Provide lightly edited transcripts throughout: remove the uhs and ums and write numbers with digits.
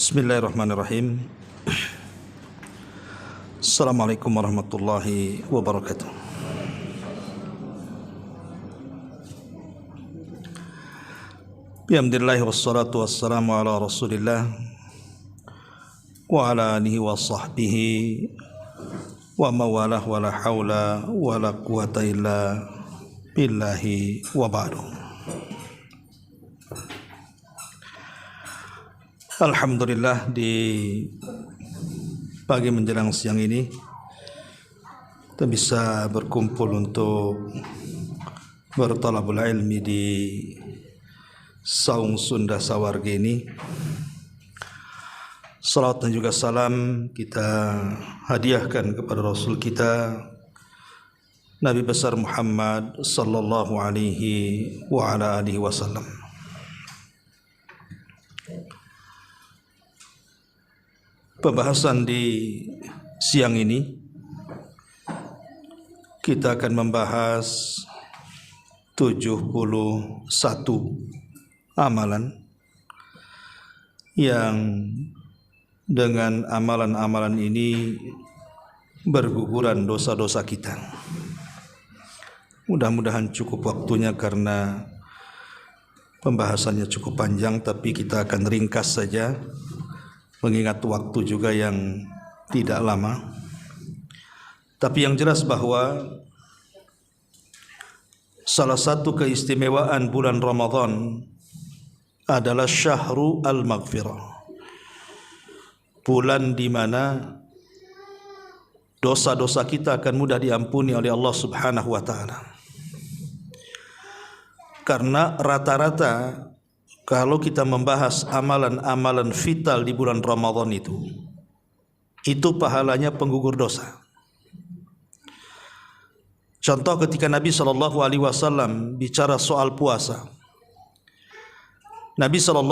Bismillahirrahmanirrahim. Assalamualaikum warahmatullahi wabarakatuh. Bihamdillah wassalatu wassalamu ala rasulillah wa ala alihi wa sahbihi wa mawalah wa la hawla wa la quwata illa billahi wa ba'du. Alhamdulillah, di pagi menjelang siang ini kita bisa berkumpul untuk berthalabul ilmi di Saung Sunda Sawarga ini. Salawat dan juga salam kita hadiahkan kepada Rasul kita Nabi besar Muhammad sallallahu alaihi wa ala alihi wasallam. Pembahasan di siang ini kita akan membahas 71 amalan yang dengan amalan-amalan ini berguguran dosa-dosa kita. Mudah-mudahan cukup waktunya karena pembahasannya cukup panjang, tapi kita akan ringkas saja mengingat waktu juga yang tidak lama. Tapi yang jelas bahwa salah satu keistimewaan bulan Ramadan adalah Syahrul Al-Maghfirah, bulan di mana dosa-dosa kita akan mudah diampuni oleh Allah Subhanahu wa taala. Karena rata-rata kalau kita membahas amalan-amalan vital di bulan Ramadan itu pahalanya penggugur dosa. Contoh ketika Nabi SAW bicara soal puasa, Nabi SAW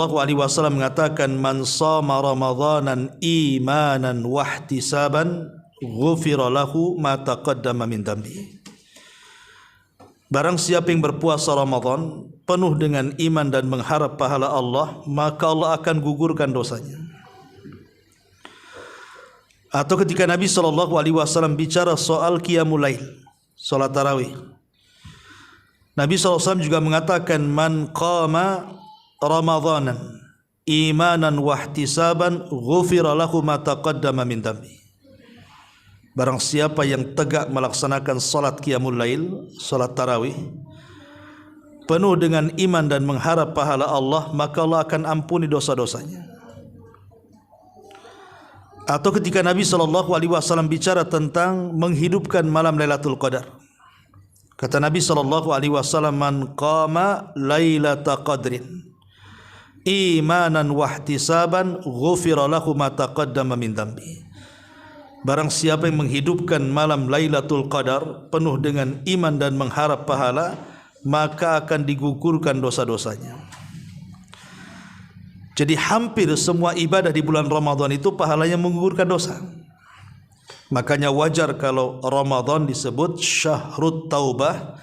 mengatakan, man shama Ramadanan imanan wahtisaban ghufira lahu ma taqaddama min dambi. Barang siapa yang berpuasa Ramadan penuh dengan iman dan mengharap pahala Allah, maka Allah akan gugurkan dosanya. Atau ketika Nabi SAW bicara soal qiyamul lail, salat tarawih, Nabi SAW juga mengatakan, man qama Ramadanan imanan wahtisaban ghufira lahu ma taqaddama min dambi. Barang siapa yang tegak melaksanakan salat qiyamul lail, salat tarawih, penuh dengan iman dan mengharap pahala Allah, maka Allah akan ampuni dosa-dosanya. Atau ketika Nabi SAW bicara tentang menghidupkan malam Lailatul Qadar, kata Nabi SAW, man qama lailata qadrin imanan wahtisaban ghufira lahu ma taqaddama min dambi. Barang siapa yang menghidupkan malam Lailatul Qadar penuh dengan iman dan mengharap pahala, maka akan digugurkan dosa-dosanya. Jadi hampir semua ibadah di bulan Ramadan itu pahalanya menggugurkan dosa. Makanya wajar kalau Ramadan disebut Syahrut Taubah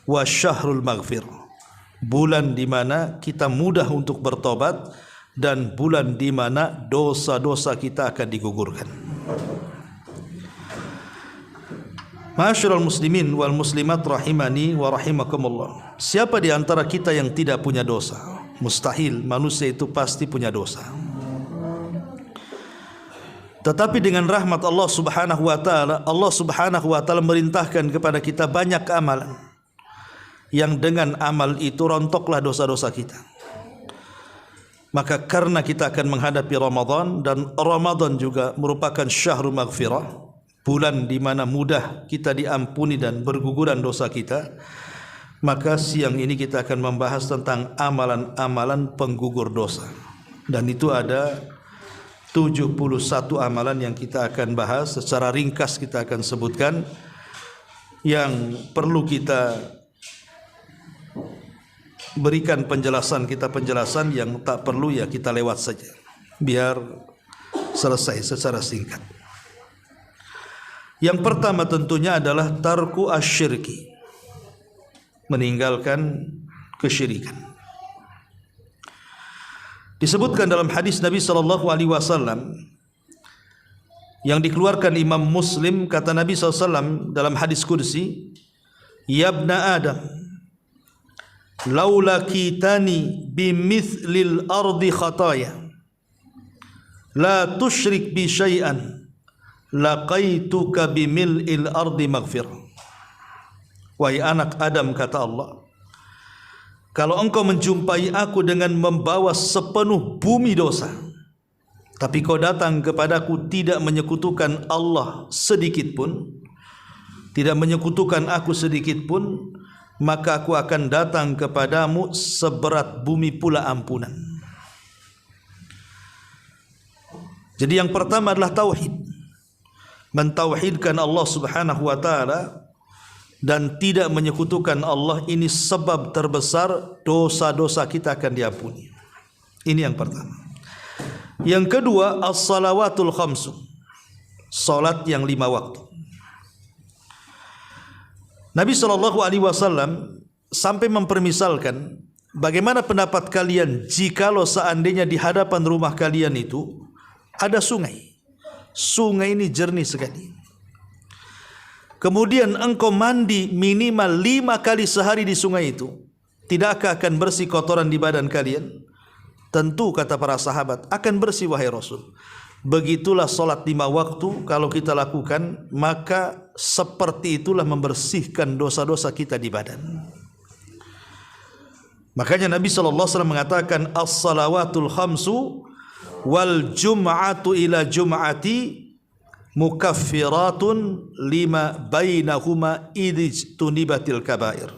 wa Syahrul Maghfir, bulan di mana kita mudah untuk bertobat dan bulan di mana dosa-dosa kita akan digugurkan. Ma'asyiral muslimin wal muslimat rahimani wa rahimakumullah. Siapa di antara kita yang tidak punya dosa? Mustahil, manusia itu pasti punya dosa. Tetapi dengan rahmat Allah Subhanahu wa taala, Allah Subhanahu wa taala merintahkan kepada kita banyak amalan yang dengan amal itu rontoklah dosa-dosa kita. Maka karena kita akan menghadapi Ramadan, dan Ramadan juga merupakan syahrul maghfirah, bulan di mana mudah kita diampuni dan berguguran dosa kita, maka siang ini kita akan membahas tentang amalan-amalan penggugur dosa. Dan itu ada 71 amalan yang kita akan bahas. Secara ringkas kita akan sebutkan. Yang perlu kita berikan penjelasan, yang tak perlu ya kita lewat saja, biar selesai secara singkat. Yang pertama tentunya adalah tarku asyirki, meninggalkan kesyirikan. Disebutkan dalam hadis Nabi sallallahu alaihi wasallam yang dikeluarkan Imam Muslim, kata Nabi sallallahu alaihi wasallam dalam hadis qudsi, "Ya ibna Adam, laula kitani bimithlil ardi khataya la tusyrik bi syai'an laqaituka bimil'il ardi maghfirah." Wahai anak Adam, kata Allah, kalau engkau menjumpai aku dengan membawa sepenuh bumi dosa, tapi kau datang kepadaku tidak menyekutukan Allah sedikit pun, tidak menyekutukan aku sedikit pun, maka aku akan datang kepadamu seberat bumi pula ampunan. Jadi yang pertama adalah tauhid. Mentauhidkan Allah Subhanahu wa taala dan tidak menyekutukan Allah, ini sebab terbesar dosa-dosa kita akan diampuni. Ini yang pertama. Yang kedua, as-salawatul khamsu, salat yang 5 waktu. Nabi SAW sampai mempermisalkan, bagaimana pendapat kalian jikalau seandainya di hadapan rumah kalian itu ada sungai. Sungai ini jernih sekali. Kemudian engkau mandi minimal 5 kali sehari di sungai itu, tidakkah akan bersih kotoran di badan kalian? Tentu, kata para sahabat, akan bersih wahai Rasul. Begitulah solat 5 waktu kalau kita lakukan, maka seperti itulah membersihkan dosa-dosa kita di badan. Makanya Nabi SAW mengatakan, as-salawatul khamsu wal jum'atu ila jum'ati mukaffiratun lima bainahuma idijtunibatil kabair.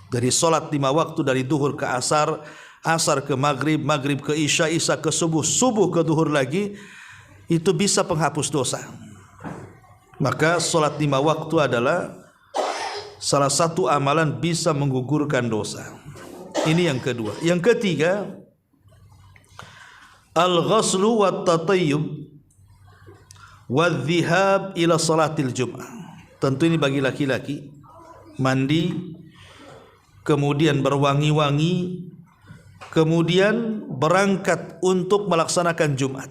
Dari solat 5 waktu, dari duhur ke asar, asar ke maghrib, maghrib ke isya, isya ke subuh, subuh ke duhur lagi, itu bisa penghapus dosa. Maka solat 5 waktu adalah salah satu amalan bisa menggugurkan dosa. Ini yang kedua. Yang ketiga, al-ghaslu wat tatayyub wadh-dhihab ila salatil jum'ah. Tentu ini bagi laki-laki, mandi, kemudian berwangi-wangi, kemudian berangkat untuk melaksanakan Jumat.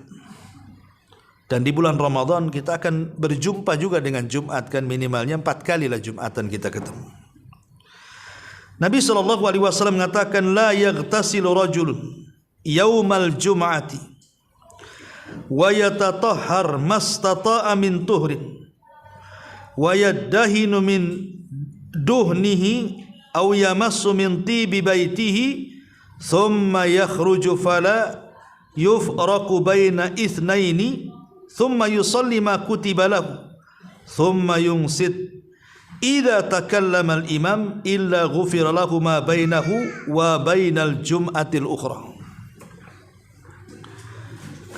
Dan di bulan Ramadan kita akan berjumpa juga dengan Jumat, kan minimalnya 4 kali lah Jumatan kita ketemu. Nabi SAW mengatakan, la yaghtasilu rajulun yaumal jum'ati wa yatatahhar mastata'a min tuhrin wa yaddahinu min duhnihi aw yamassu min tibi baitihi thumma yakhruju fala yufraqu baina ithnaini thumma yusalli ma kutiba lahu thumma yunsit idza takallama al-imam illa ghufira lahu ma bainahu wa bainal jum'atil ukhra.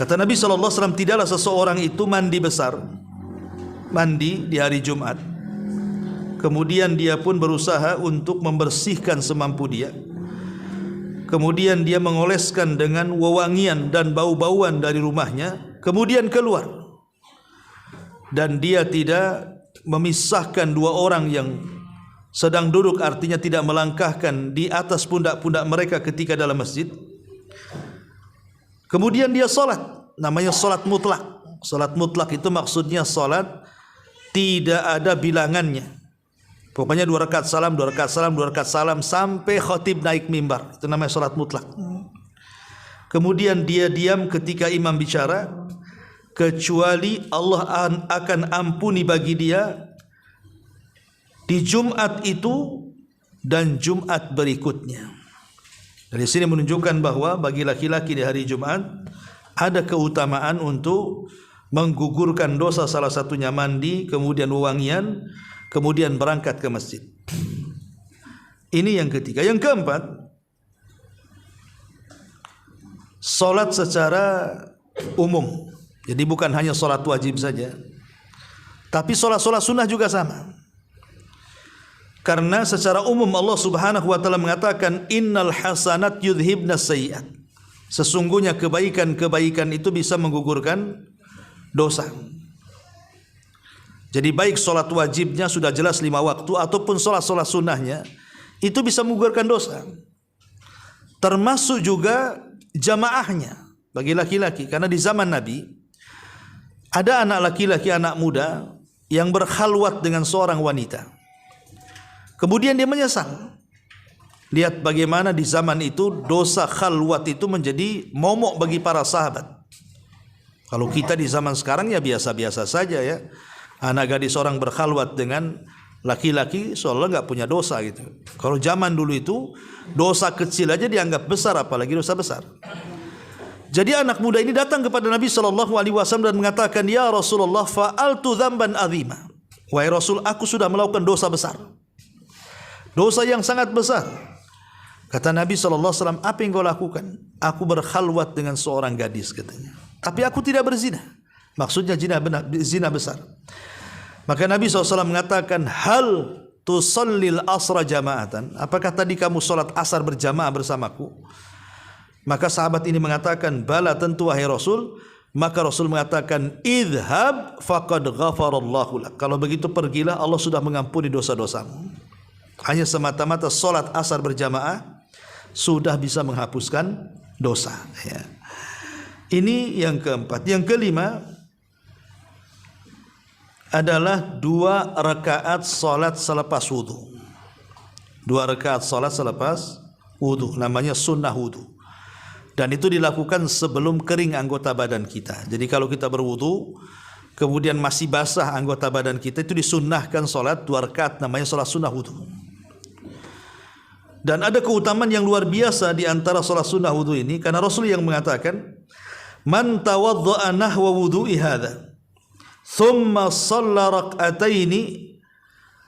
Kata Nabi SAW, tidaklah seseorang itu mandi besar, mandi di hari Jumat, kemudian dia pun berusaha untuk membersihkan semampu dia, kemudian dia mengoleskan dengan wewangian dan bau-bauan dari rumahnya, kemudian keluar, dan dia tidak memisahkan 2 orang yang sedang duduk, artinya tidak melangkahkan di atas pundak-pundak mereka ketika dalam masjid. Kemudian dia solat, namanya solat mutlak. Solat mutlak itu maksudnya solat tidak ada bilangannya. Pokoknya 2 rakaat salam, 2 rakaat salam, 2 rakaat salam sampai khatib naik mimbar. Itu namanya solat mutlak. Kemudian dia diam ketika imam bicara, kecuali Allah akan ampuni bagi dia di Jumat itu dan Jumat berikutnya. Dari sini menunjukkan bahwa bagi laki-laki di hari Jumat ada keutamaan untuk menggugurkan dosa, salah satunya mandi, kemudian wewangian, kemudian berangkat ke masjid. Ini yang ketiga. Yang keempat, solat secara umum. Jadi bukan hanya solat wajib saja, tapi solat-solat sunnah juga sama. Karena secara umum Allah Subhanahu wa taala mengatakan, innal hasanat yudhibnas sayyi'at. Sesungguhnya kebaikan-kebaikan itu bisa menggugurkan dosa. Jadi baik solat wajibnya sudah jelas 5 waktu ataupun solat-solat sunnahnya, itu bisa menggugurkan dosa. Termasuk juga jamaahnya bagi laki-laki. Karena di zaman Nabi ada anak laki-laki, anak muda yang berkhalwat dengan seorang wanita. Kemudian dia menyesal. Lihat bagaimana di zaman itu dosa khalwat itu menjadi momok bagi para sahabat. Kalau kita di zaman sekarang ya biasa-biasa saja ya. Anak gadis orang berkhalwat dengan laki-laki seolah nggak punya dosa gitu. Kalau zaman dulu itu dosa kecil aja dianggap besar, apalagi dosa besar. Jadi anak muda ini datang kepada Nabi SAW dan mengatakan, ya Rasulullah, fa'altu dzamban azima. Wahai Rasul, aku sudah melakukan dosa besar, dosa yang sangat besar. Kata Nabi SAW, apa yang kau lakukan? Aku berkhalwat dengan seorang gadis, katanya. Tapi aku tidak berzina. Maksudnya zina besar. Maka Nabi SAW mengatakan, hal tusallil asra jama'atan. Apakah tadi kamu sholat asar berjamaah bersamaku? Maka sahabat ini mengatakan, bala, tentu wahai Rasul. Maka Rasul mengatakan, idhab faqad ghafarallahu lak. Kalau begitu pergilah, Allah sudah mengampuni dosa-dosamu. Hanya semata-mata sholat asar berjamaah sudah bisa menghapuskan dosa ya. Ini yang keempat. Yang kelima adalah 2 rakaat sholat selepas wudu. 2 rakaat sholat selepas wudu, namanya sunnah wudu. Dan itu dilakukan sebelum kering anggota badan kita. Jadi kalau kita berwudu kemudian masih basah anggota badan kita, itu disunnahkan sholat 2 rakaat, namanya sholat sunnah wudu. Dan ada keutamaan yang luar biasa di antara sholat sunnah wudu ini, karena Rasul yang mengatakan, man tawadda'a nahwa wudu'i hadha thumma shalla rak'ataini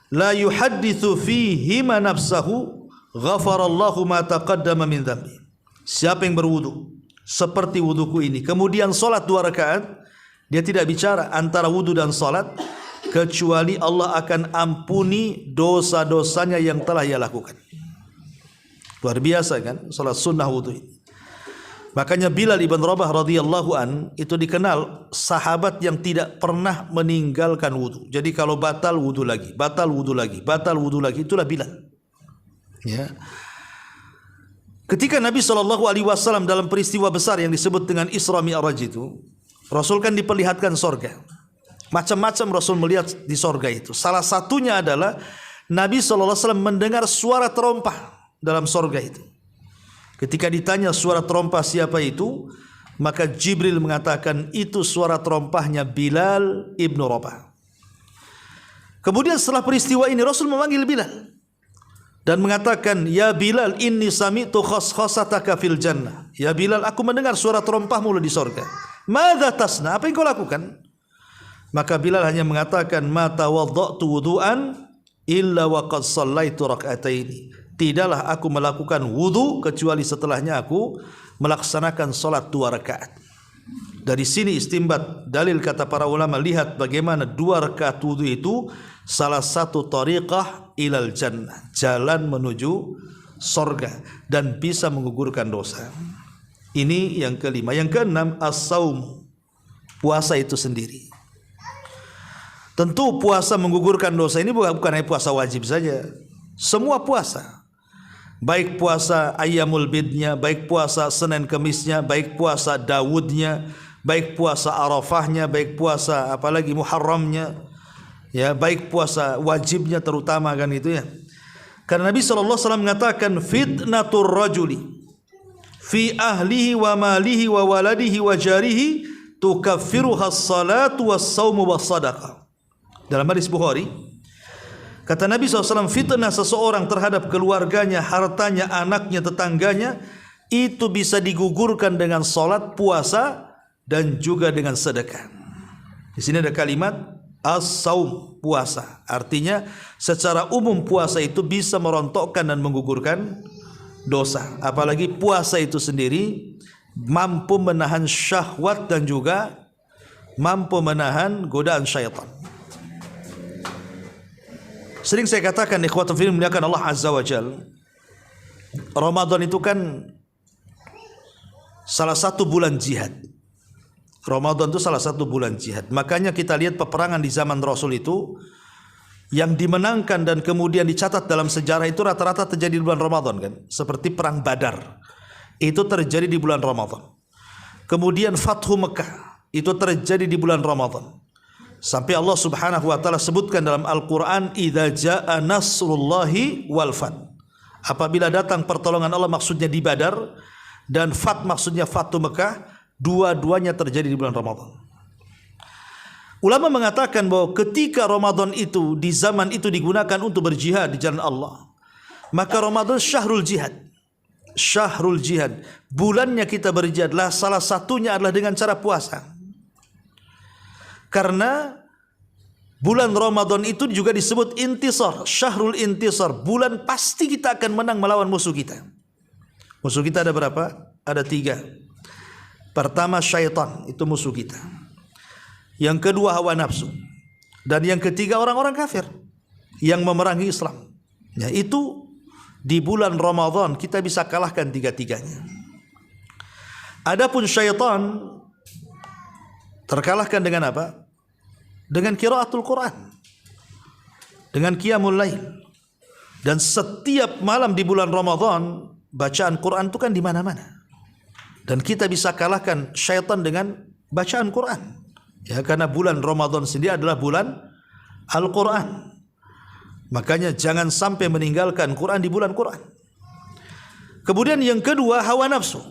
la yuhadditsu fihima nafsahu ghafarallahu ma taqaddama min dhanbi. Siapa yang berwudu seperti wuduku ini, kemudian sholat 2 rakaat, dia tidak bicara antara wudu dan sholat, kecuali Allah akan ampuni dosa-dosanya yang telah ia lakukan. Luar biasa kan sholat sunnah wudu ini. Makanya Bilal ibn Rabah radhiyallahu an itu dikenal sahabat yang tidak pernah meninggalkan wudu. Jadi kalau batal wudu lagi, batal wudu lagi, batal wudu lagi, itulah Bilal. Ya. Ketika Nabi SAW dalam peristiwa besar yang disebut dengan Isra Mi'raj itu, Rasul kan diperlihatkan sorga. Macam-macam Rasul melihat di sorga itu. Salah satunya adalah Nabi SAW mendengar suara terompah dalam sorga itu. Ketika ditanya suara terompah siapa itu, maka Jibril mengatakan itu suara terompahnya Bilal ibn Rabah. Kemudian setelah peristiwa ini Rasul memanggil Bilal dan mengatakan, ya Bilal, inni sami'tu khaskhasataka fil jannah. Ya Bilal, aku mendengar suara terompahmu di sorga. Madza tasna? Apa yang kau lakukan? Maka Bilal hanya mengatakan, ma tawadda'tu wudu'an illa wa qad shallaitu rak'ataini. Tidaklah aku melakukan wudu kecuali setelahnya aku melaksanakan salat 2 rakaat. Dari sini istimbat dalil kata para ulama, lihat bagaimana 2 rakaat wudu itu salah satu tariqah ilal jannah, jalan menuju sorga dan bisa menggugurkan dosa. Ini yang kelima. Yang keenam, as-saum, puasa itu sendiri. Tentu puasa menggugurkan dosa ini bukan hanya puasa wajib saja. Semua puasa, baik puasa ayyamul bidnya, baik puasa Senin Kemisnya, baik puasa Dawudnya, baik puasa Arafahnya, baik puasa apalagi Muharramnya, ya, baik puasa wajibnya terutama kan itu ya. Karena Nabi SAW mengatakan, fitnatur rajuli fi ahlihi wa malihi wa waladihi wa jarihi tukaffiruha as-salatu was-saumu was-sadaqah. Dalam hadis Bukhari, kata Nabi SAW, fitnah seseorang terhadap keluarganya, hartanya, anaknya, tetangganya, itu bisa digugurkan dengan salat, puasa, dan juga dengan sedekah. Di sini ada kalimat as-saum, puasa. Artinya secara umum puasa itu bisa merontokkan dan menggugurkan dosa. Apalagi puasa itu sendiri mampu menahan syahwat dan juga mampu menahan godaan syaitan. Sering saya katakan, ikhwatul fillah muliakan Allah Azza wa Jalla, Ramadan itu kan salah satu bulan jihad. Ramadan itu salah satu bulan jihad. Makanya kita lihat peperangan di zaman Rasul itu yang dimenangkan dan kemudian dicatat dalam sejarah itu rata-rata terjadi di bulan Ramadan kan. Seperti perang Badar. itu terjadi di bulan Ramadan. Kemudian Fathu Mekah itu terjadi di bulan Ramadan. Sampai Allah Subhanahu wa taala sebutkan dalam Al-Qur'an, idza jaa nasrullahi wal fath. Apabila datang pertolongan Allah maksudnya di Badar, dan fath maksudnya Fathu Mekah, dua-duanya terjadi di bulan Ramadan. Ulama mengatakan bahwa ketika Ramadan itu di zaman itu digunakan untuk berjihad di jalan Allah, maka Ramadan syahrul jihad. Syahrul jihad, bulannya kita berjihadlah, salah satunya adalah dengan cara puasa. Karena bulan Ramadan itu juga disebut intisar, syahrul intisar, bulan pasti kita akan menang melawan musuh kita. Musuh kita ada berapa? Ada 3. Pertama syaitan, itu musuh kita. Yang kedua hawa nafsu. Dan yang ketiga orang-orang kafir yang memerangi Islam. Ya, itu di bulan Ramadan kita bisa kalahkan 3-tiganya. Adapun syaitan terkalahkan dengan apa? Dengan qiraatul Quran, dengan qiyamul lail. Dan setiap malam di bulan Ramadan bacaan Quran itu kan di mana-mana. Dan kita bisa kalahkan syaitan dengan bacaan Quran. Ya, karena bulan Ramadan sendiri adalah bulan Al-Quran. Makanya jangan sampai meninggalkan Quran di bulan Quran. Kemudian yang kedua hawa nafsu.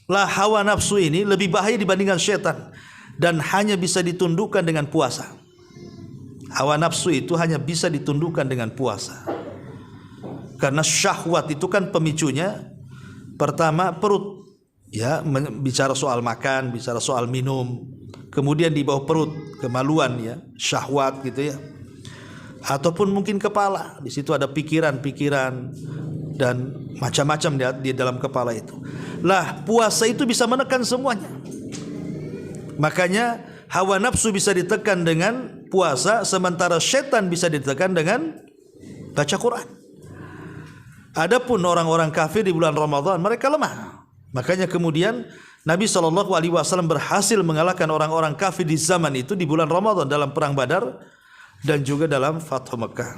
Lah hawa nafsu ini lebih bahaya dibandingkan syaitan, dan hanya bisa ditundukkan dengan puasa. Hawa nafsu itu hanya bisa ditundukkan dengan puasa. Karena syahwat itu kan pemicunya pertama perut. Ya, bicara soal makan, bicara soal minum. Kemudian di bawah perut kemaluan, ya, syahwat gitu ya. Ataupun mungkin kepala. Di situ ada pikiran-pikiran dan macam-macam di dalam kepala itu. Lah, puasa itu bisa menekan semuanya. Makanya hawa nafsu bisa ditekan dengan puasa, sementara setan bisa ditekan dengan baca Quran. Adapun orang-orang kafir di bulan Ramadan, mereka lemah. Makanya kemudian Nabi SAW berhasil mengalahkan orang-orang kafir di zaman itu di bulan Ramadan dalam perang Badar dan juga dalam Fathu Mekah.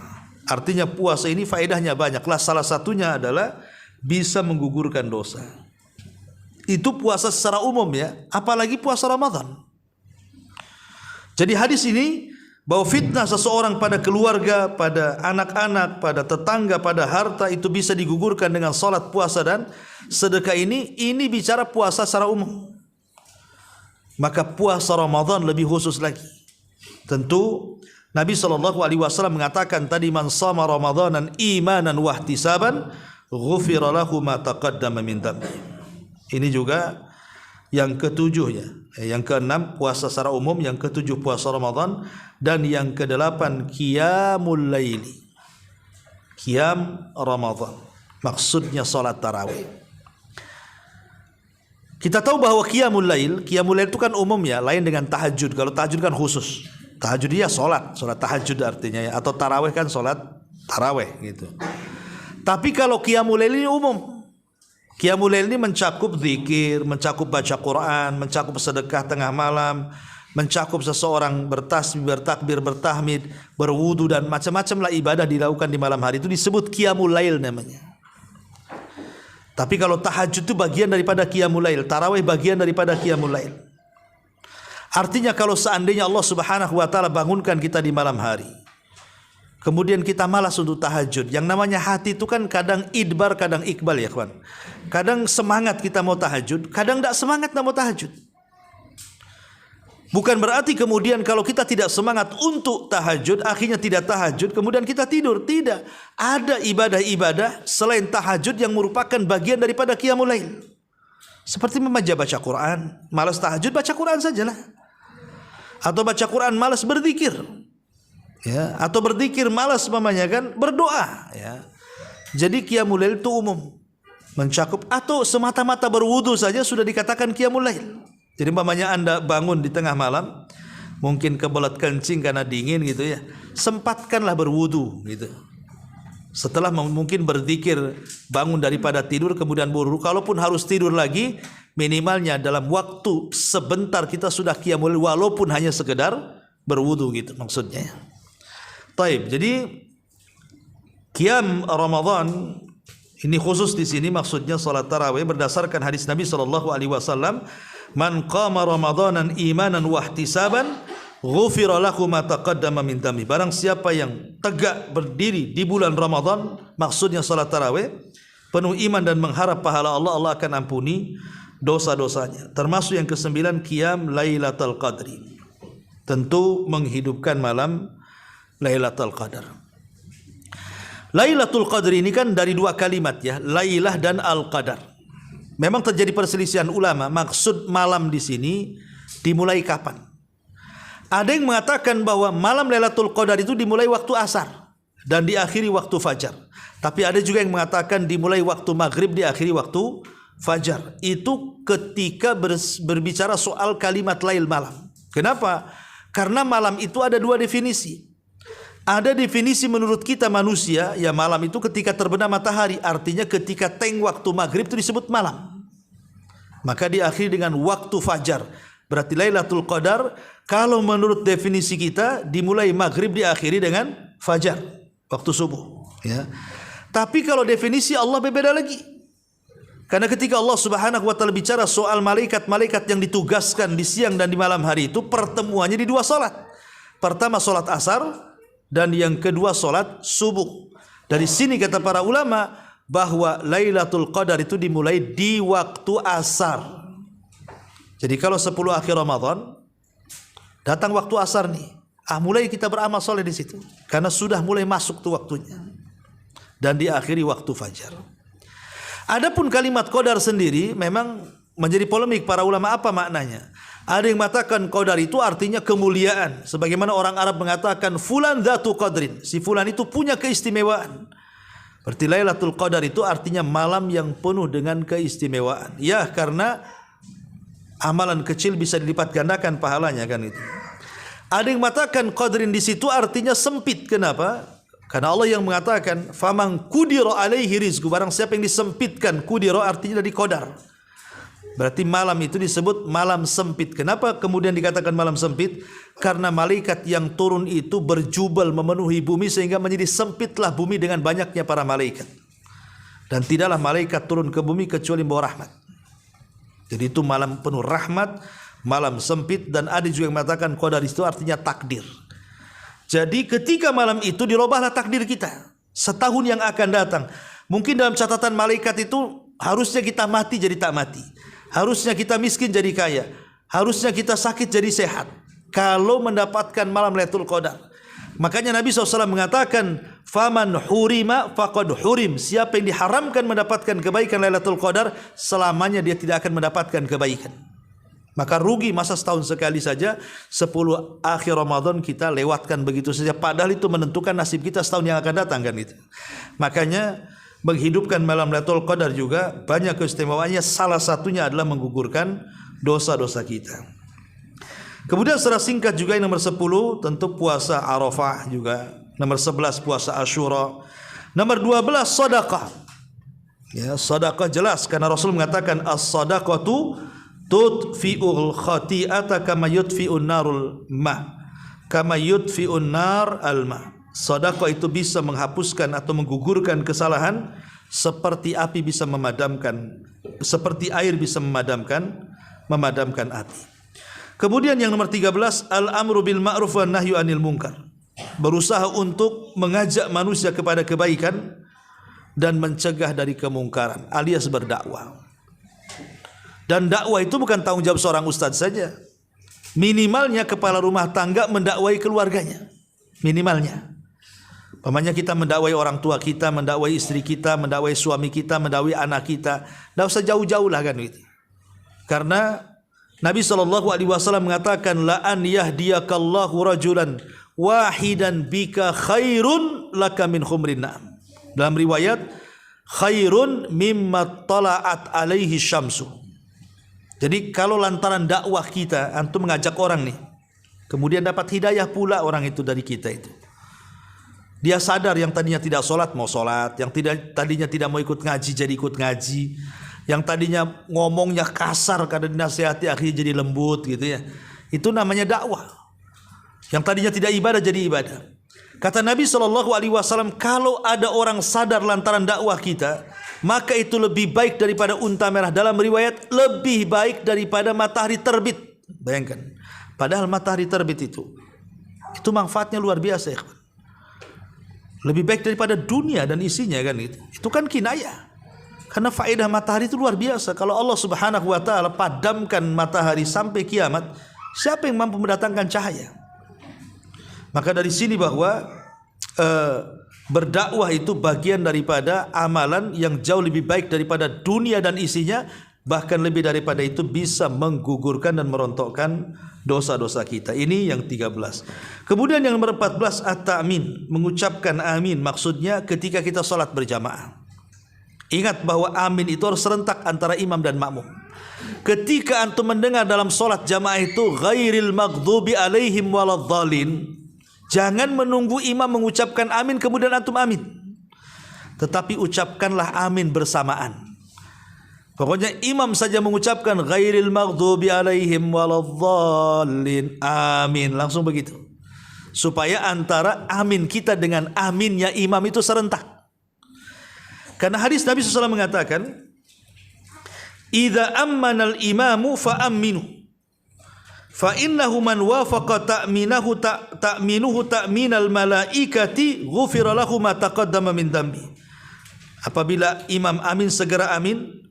Artinya puasa ini faedahnya banyaklah. Salah satunya adalah bisa menggugurkan dosa. Itu puasa secara umum ya, apalagi puasa Ramadan. Jadi hadis ini bahwa fitnah seseorang pada keluarga, pada anak-anak, pada tetangga, pada harta itu bisa digugurkan dengan salat, puasa dan sedekah ini bicara puasa secara umum. Maka puasa Ramadan lebih khusus lagi. Tentu Nabi SAW mengatakan tadi, man shama Ramadanan imanan wa ihtisaban ghufira lahu ma taqaddama min dhanbi. Ini juga yang ketujuh ya. Yang keenam puasa secara umum, yang ketujuh puasa Ramadan, dan yang kedelapan qiyamul laili. Qiyam Ramadan maksudnya salat tarawih. Kita tahu bahwa qiyamul lail itu kan umum ya, lain dengan tahajud. Kalau tahajud kan khusus. Tahajud dia salat tahajud artinya ya, atau tarawih kan salat tarawih gitu. Tapi kalau qiyamul lail ini umum. Qiyamul lail ini mencakup zikir, mencakup baca Quran, mencakup sedekah tengah malam, mencakup seseorang bertasbih, bertakbir, bertahmid, berwudu, dan macam-macam lah ibadah dilakukan di malam hari. Itu disebut qiyamul lail namanya. Tapi kalau tahajud itu bagian daripada qiyamul lail, tarawih bagian daripada qiyamul lail. Artinya kalau seandainya Allah Subhanahu wa taala bangunkan kita di malam hari, kemudian kita malas untuk tahajud. Yang namanya hati itu kan kadang idbar, kadang iqbal ya kawan. Kadang semangat kita mau tahajud, kadang tidak semangat mau tahajud. Bukan berarti kemudian kalau kita tidak semangat untuk tahajud, akhirnya tidak tahajud, kemudian kita tidur. Tidak. Ada ibadah-ibadah selain tahajud yang merupakan bagian daripada qiyamul lail. Seperti membaca baca Quran, malas tahajud baca Quran sajalah. Atau baca Quran malas berzikir. Ya, atau berzikir malas mamanya kan berdoa ya. Jadi qiyamul lail itu umum, mencakup, atau semata-mata berwudu saja sudah dikatakan qiyamul lail. Jadi mamanya Anda bangun di tengah malam, mungkin kebelet kencing karena dingin gitu ya, sempatkanlah berwudu gitu. Setelah mungkin berzikir, bangun daripada tidur, kemudian berwudu. Kalaupun harus tidur lagi, minimalnya dalam waktu sebentar kita sudah qiyamul lail, walaupun hanya sekedar berwudu gitu maksudnya. Taib. Jadi qiyam Ramadan Ini khusus di sini maksudnya salat tarawih berdasarkan hadis Nabi sallallahu alaihi wasallam, "Man qama ramadanan imanan wa ihtisaban, ghufira lahu ma taqaddama min dami." Barang siapa yang tegak berdiri di bulan Ramadan, maksudnya salat tarawih, penuh iman dan mengharap pahala Allah, Allah akan ampuni dosa-dosanya. Termasuk yang ke-9, qiyam Lailatul Qadri. Tentu menghidupkan malam Lailatul Qadar. Lailatul Qadri ini kan dari dua kalimat ya, Lailah dan Al-Qadar. Memang terjadi perselisihan ulama, maksud malam di sini dimulai kapan? Ada yang mengatakan bahwa malam Lailatul Qadar itu dimulai waktu asar dan diakhiri waktu fajar. Tapi ada juga yang mengatakan dimulai waktu maghrib, diakhiri waktu fajar. Itu ketika berbicara soal kalimat lail malam. Kenapa? Karena malam itu ada dua definisi. Ada definisi menurut kita manusia, ya malam itu ketika terbenam matahari, artinya ketika teng waktu maghrib itu disebut malam. Maka diakhiri dengan waktu fajar. Berarti Lailatul Qadar kalau menurut definisi kita dimulai maghrib, diakhiri dengan fajar, waktu subuh. Ya. Tapi kalau definisi Allah berbeda lagi. Karena ketika Allah Subhanahu wa taala bicara soal malaikat-malaikat yang ditugaskan di siang dan di malam hari itu, pertemuannya di dua salat. Pertama salat asar dan yang kedua salat subuh. Dari sini kata para ulama bahwa Lailatul Qadar itu dimulai di waktu asar. Jadi kalau 10 akhir Ramadan datang waktu asar nih, mulai kita beramal soleh di situ karena sudah mulai masuk tuh waktunya. Dan diakhiri waktu fajar. Adapun kalimat qadar sendiri memang menjadi polemik para ulama, apa maknanya? Ada yang mengatakan qadar itu artinya kemuliaan, sebagaimana orang Arab mengatakan fulan dzatu qadrin, si fulan itu punya keistimewaan. Berarti Lailatul Qadar itu artinya malam yang penuh dengan keistimewaan. Ya, karena amalan kecil bisa dilipat gandakan pahalanya kan itu. Ada yang mengatakan qadrin di situ artinya sempit. Kenapa? Karena Allah yang mengatakan faman qudira alaihi rizqu, barang siapa yang disempitkan, qudira artinya dari qadar. Berarti malam itu disebut malam sempit. Kenapa kemudian dikatakan malam sempit? Karena malaikat yang turun itu berjubel memenuhi bumi sehingga menjadi sempitlah bumi dengan banyaknya para malaikat. Dan tidaklah malaikat turun ke bumi kecuali membawa rahmat. Jadi itu malam penuh rahmat, malam sempit. Dan ada juga yang mengatakan qadar itu artinya takdir. Jadi ketika malam itu dirubahlah takdir kita setahun yang akan datang. Mungkin dalam catatan malaikat itu harusnya kita mati jadi tak mati, harusnya kita miskin jadi kaya, harusnya kita sakit jadi sehat kalau mendapatkan malam Lailatul Qadar. Makanya Nabi SAW mengatakan faman hurima faqad hurim, siapa yang diharamkan mendapatkan kebaikan Lailatul Qadar, selamanya dia tidak akan mendapatkan kebaikan. Maka rugi, masa setahun sekali saja 10 akhir Ramadan kita lewatkan begitu saja, padahal itu menentukan nasib kita setahun yang akan datang kan itu. Makanya menghidupkan malam Lailatul Qadar juga banyak keistimewaannya, salah satunya adalah menggugurkan dosa-dosa kita. Kemudian secara singkat juga yang nomor 10 tentu puasa Arafah juga, nomor 11 puasa Asyura, nomor 12 sedekah. Ya, sedekah jelas karena Rasul mengatakan as-sadaqatu tudfi'ul khati'ata kama yudfi'un narul ma, kama yudfi'un nar al-ma. Sedekah itu bisa menghapuskan atau menggugurkan kesalahan seperti api bisa memadamkan, seperti air bisa memadamkan api. Kemudian yang nomor 13, al-amru bil ma'ruf wan nahyu anil munkar. Berusaha untuk mengajak manusia kepada kebaikan dan mencegah dari kemungkaran, alias berdakwah. Dan dakwah itu bukan tanggung jawab seorang ustadz saja. Minimalnya kepala rumah tangga mendakwai keluarganya. Minimalnya. Pamannya kita mendakwai orang tua kita, mendakwai istri kita, mendakwai suami kita, mendakwai anak kita. Tidak usah jauh-jauh lah kan itu. Karena Nabi SAW mengatakan la an yahdiyakallahu rajulan wahidan bika khairun laka min khumrin na'am. Dalam riwayat khairun mimma tala'at alaihi syamsu. Jadi kalau lantaran dakwah kita, antum mengajak orang nih, kemudian dapat hidayah pula orang itu dari kita itu. Dia sadar yang tadinya tidak sholat mau sholat, yang tadinya tidak mau ikut ngaji jadi ikut ngaji, yang tadinya ngomongnya kasar karena dinasihati akhirnya jadi lembut gitu ya. Itu namanya dakwah. Yang tadinya tidak ibadah jadi ibadah. Kata Nabi SAW, kalau ada orang sadar lantaran dakwah kita, maka itu lebih baik daripada unta merah. Dalam riwayat lebih baik daripada matahari terbit. Bayangkan, padahal matahari terbit itu manfaatnya luar biasa ya. Lebih baik daripada dunia dan isinya kan itu. Itu kan kinayah. Karena faedah matahari itu luar biasa. Kalau Allah Subhanahu wa taala padamkan matahari sampai kiamat, siapa yang mampu mendatangkan cahaya? Maka dari sini bahwa berdakwah itu bagian daripada amalan yang jauh lebih baik daripada dunia dan isinya. Bahkan lebih daripada itu bisa menggugurkan dan merontokkan dosa-dosa kita. Ini yang 13. Kemudian yang nomor 14, at-ta'min, mengucapkan amin. Maksudnya ketika kita salat berjamaah. Ingat bahwa amin itu harus serentak antara imam dan makmum. Ketika antum mendengar dalam salat jamaah itu ghairil maghdubi alaihim waladhdallin, jangan menunggu imam mengucapkan amin kemudian antum amin. Tetapi ucapkanlah amin bersamaan. Pokoknya imam saja mengucapkan ghairil maghdubi alaihim waladhdallin, amin, langsung begitu. Supaya antara amin kita dengan aminnya imam itu serentak. Karena hadis Nabi SAW mengatakan, idza ammanal imamu fa aminu. Fa innahu man wafaqa ta'minuhu ta'minal malaikati ghufira lahu ma taqaddama min dambi. Apabila imam amin segera amin,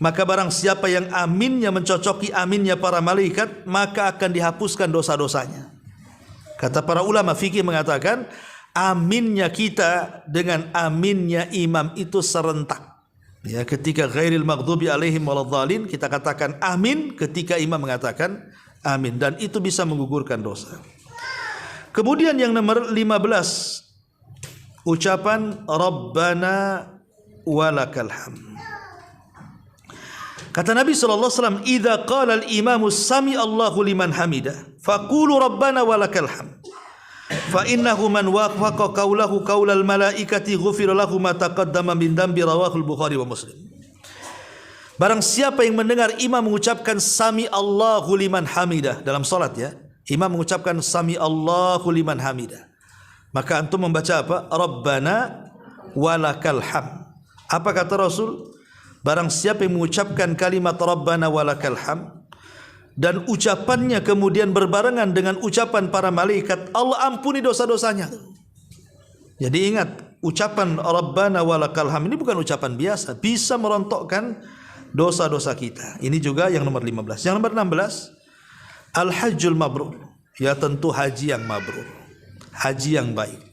maka barang siapa yang aminnya mencocoki aminnya para malaikat, maka akan dihapuskan dosa-dosanya. Kata para ulama fikih mengatakan, aminnya kita dengan aminnya imam itu serentak. Ya, ketika ghairil maghdubi alaihim waladhdallin, kita katakan amin ketika imam mengatakan amin, dan itu bisa menggugurkan dosa. Kemudian yang nomor 15, ucapan Rabbana walakal hamd. Kata Nabi SAW, idza qala al-imamu sami Allahu liman hamida faqulu Rabbana walakal hamd. Fa innahu man wafaqa qawlahu qawlal malaikati ghufira lahu ma taqaddama min dambi, rawahul Bukhari wa Muslim. Barang siapa yang mendengar imam mengucapkan sami Allahu liman hamidah dalam salat ya, imam mengucapkan sami Allahu liman hamidah, maka antum membaca apa? Rabbana walakal hamd. Apa kata Rasul? Barang siapa yang mengucapkan kalimat Rabbana walakal hamd dan ucapannya kemudian berbarengan dengan ucapan para malaikat, Allah ampuni dosa-dosanya. Jadi ingat, ucapan Rabbana walakal hamd ini bukan ucapan biasa, bisa merontokkan dosa-dosa kita. Ini juga yang nomor 15. Yang nomor 16, al-hajjul mabrur. Ya, tentu haji yang mabrur, haji yang baik.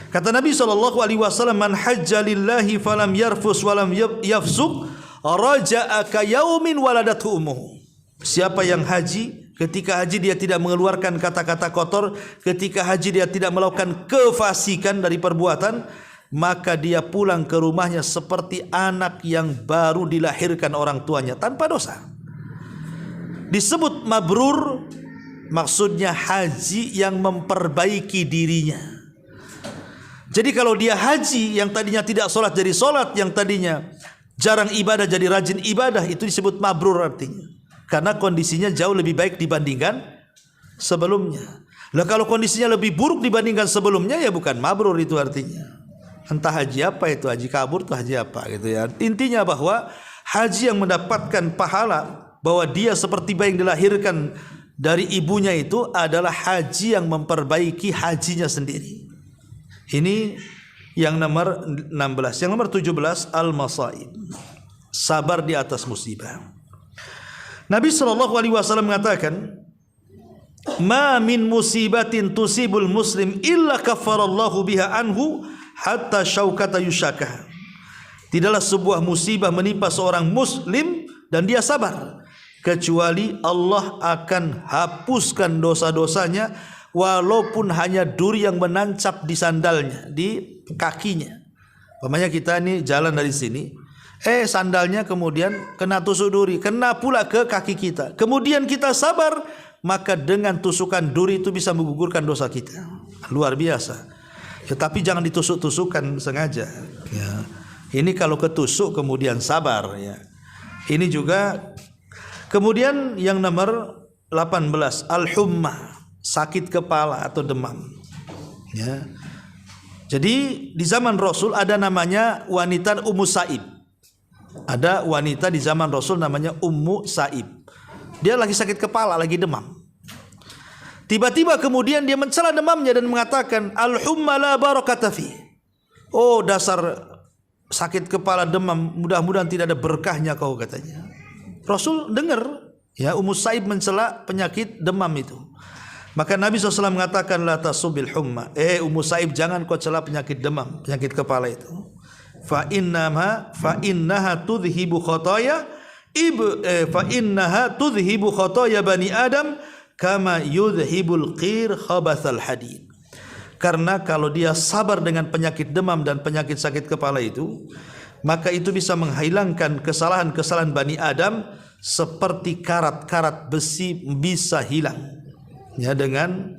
Kata Nabi SAW, man hajja lillahi falam yarfus walam yafsuq raja'a ka yaumin waladathu ummuhu. Siapa yang haji, ketika haji dia tidak mengeluarkan kata-kata kotor, ketika haji dia tidak melakukan kefasikan dari perbuatan, maka dia pulang ke rumahnya seperti anak yang baru dilahirkan orang tuanya tanpa dosa. Disebut mabrur, maksudnya haji yang memperbaiki dirinya. Jadi kalau dia haji yang tadinya tidak sholat jadi sholat, yang tadinya jarang ibadah jadi rajin ibadah, itu disebut mabrur artinya. Karena kondisinya jauh lebih baik dibandingkan sebelumnya. Lah kalau kondisinya lebih buruk dibandingkan sebelumnya, ya bukan mabrur itu artinya. Entah haji apa itu, haji kabur atau haji apa gitu ya. Intinya bahwa haji yang mendapatkan pahala, bahwa dia seperti bayi yang dilahirkan dari ibunya, itu adalah haji yang memperbaiki hajinya sendiri. Ini yang nomor 16. Yang nomor 17, al-masaib, sabar di atas musibah. Nabi SAW mengatakan, ma min musibatin tusibul muslim illa kaffarallahu biha anhu hatta syaukata yushakah. Tidaklah sebuah musibah menimpa seorang muslim dan dia sabar, kecuali Allah akan hapuskan dosa-dosanya, walaupun hanya duri yang menancap di sandalnya, di kakinya. Umpamanya kita ini jalan dari sini, sandalnya kemudian kena tusuk duri, kena pula ke kaki kita. Kemudian kita sabar, maka dengan tusukan duri itu bisa menggugurkan dosa kita. Luar biasa. Tetapi jangan ditusuk-tusukan sengaja. Ya. Ini kalau ketusuk kemudian sabar. Ya. Ini juga. Kemudian yang nomor 18, al-humma, sakit kepala atau demam. Ya. Jadi di zaman Rasul ada namanya wanita Ummu Sa'ib. Ada wanita di zaman Rasul namanya Ummu Sa'ib. Dia lagi sakit kepala, lagi demam. Tiba-tiba kemudian dia mencela demamnya dan mengatakan, al-humma la barakata fi. Oh, dasar sakit kepala demam, mudah-mudahan tidak ada berkahnya kau, katanya. Rasul dengar, ya, Ummu Sa'ib mencela penyakit demam itu. Maka Nabi SAW mengatakan, la tasubil humma. Ummu Sa'ib, jangan kau cela penyakit demam, penyakit kepala itu. Fa innaha tudhibu khotoya bani Adam kama yudhibul qir khabathal hadid. Karena kalau dia sabar dengan penyakit demam dan penyakit sakit kepala itu, maka itu bisa menghilangkan kesalahan-kesalahan Bani Adam seperti karat-karat besi bisa hilang. Ya, dengan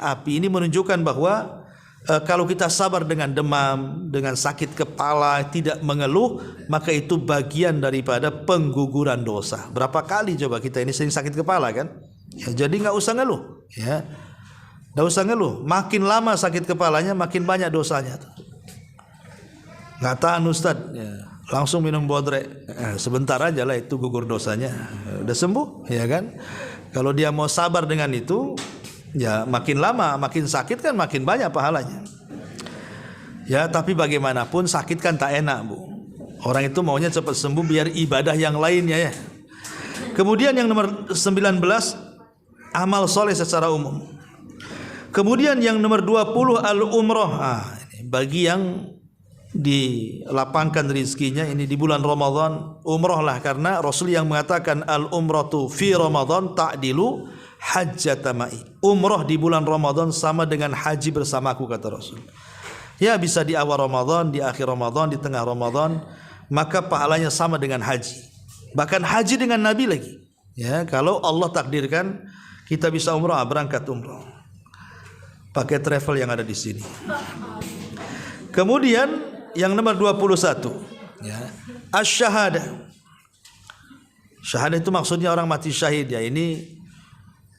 api. Ini menunjukkan bahwa kalau kita sabar dengan demam, dengan sakit kepala, tidak mengeluh, maka itu bagian daripada pengguguran dosa. Berapa kali coba kita ini sering sakit kepala kan? Ya, jadi nggak usah ngeluh, ya, nggak usah ngeluh. Makin lama sakit kepalanya, makin banyak dosanya. Nggak tahan Ustaz, ya, langsung minum bodrek, sebentar aja lah itu gugur dosanya, udah sembuh, ya kan? Kalau dia mau sabar dengan itu, ya makin lama makin sakit kan makin banyak pahalanya. Ya, tapi bagaimanapun sakit kan tak enak, Bu. Orang itu maunya cepat sembuh biar ibadah yang lainnya, ya. Kemudian yang nomor 19, amal soleh secara umum. Kemudian yang nomor 20, al-umrah. Ini bagi yang dilapangkan rizkinya ini di bulan Ramadan, umrahlah, karena Rasul yang mengatakan al-umratu fi Ramadan ta'dilu hajjata ma'i. Umrah di bulan Ramadan sama dengan haji bersamaku, kata Rasul. Ya, bisa di awal Ramadan, di akhir Ramadan, di tengah Ramadan, maka pahalanya sama dengan haji. Bahkan haji dengan Nabi lagi. Ya, kalau Allah takdirkan kita bisa umrah, berangkat umrah. Pakai travel yang ada di sini. Kemudian yang nomor 21, ya, asy-syahadah. Syahadah itu maksudnya orang mati syahid, ya. Ini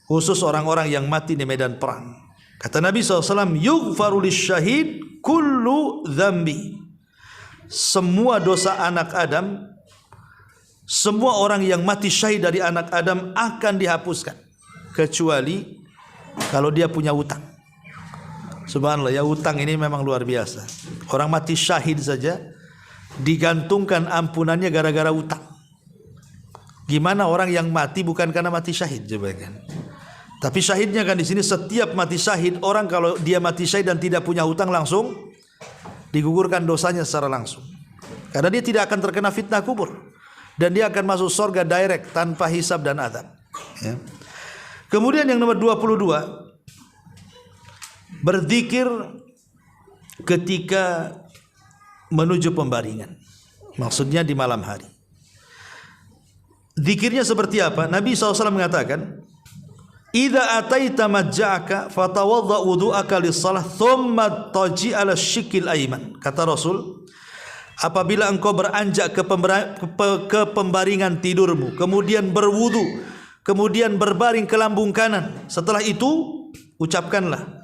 khusus orang-orang yang mati di medan perang. Kata Nabi SAW, yughfaru lisyahid kullu dzambi. Semua dosa anak Adam, semua orang yang mati syahid dari anak Adam akan dihapuskan, kecuali kalau dia punya utang. Subhanallah, ya, utang ini memang luar biasa. Orang mati syahid saja digantungkan ampunannya gara-gara utang. Gimana orang yang mati bukan karena mati syahid, coba kan? Tapi syahidnya kan di sini setiap mati syahid, orang kalau dia mati syahid dan tidak punya hutang langsung digugurkan dosanya secara langsung. Karena dia tidak akan terkena fitnah kubur dan dia akan masuk surga direct tanpa hisab dan azab. Ya. Kemudian yang nomor 22, berzikir ketika menuju pembaringan. Maksudnya di malam hari. Zikirnya seperti apa? Nabi SAW mengatakan, idza ataita majja'aka fatawadda wudu'aka lis-shalah thumma taji' ala syikil aiman. Kata Rasul, apabila engkau beranjak ke pembaringan tidurmu, kemudian berwudu, kemudian berbaring ke lambung kanan, setelah itu ucapkanlah,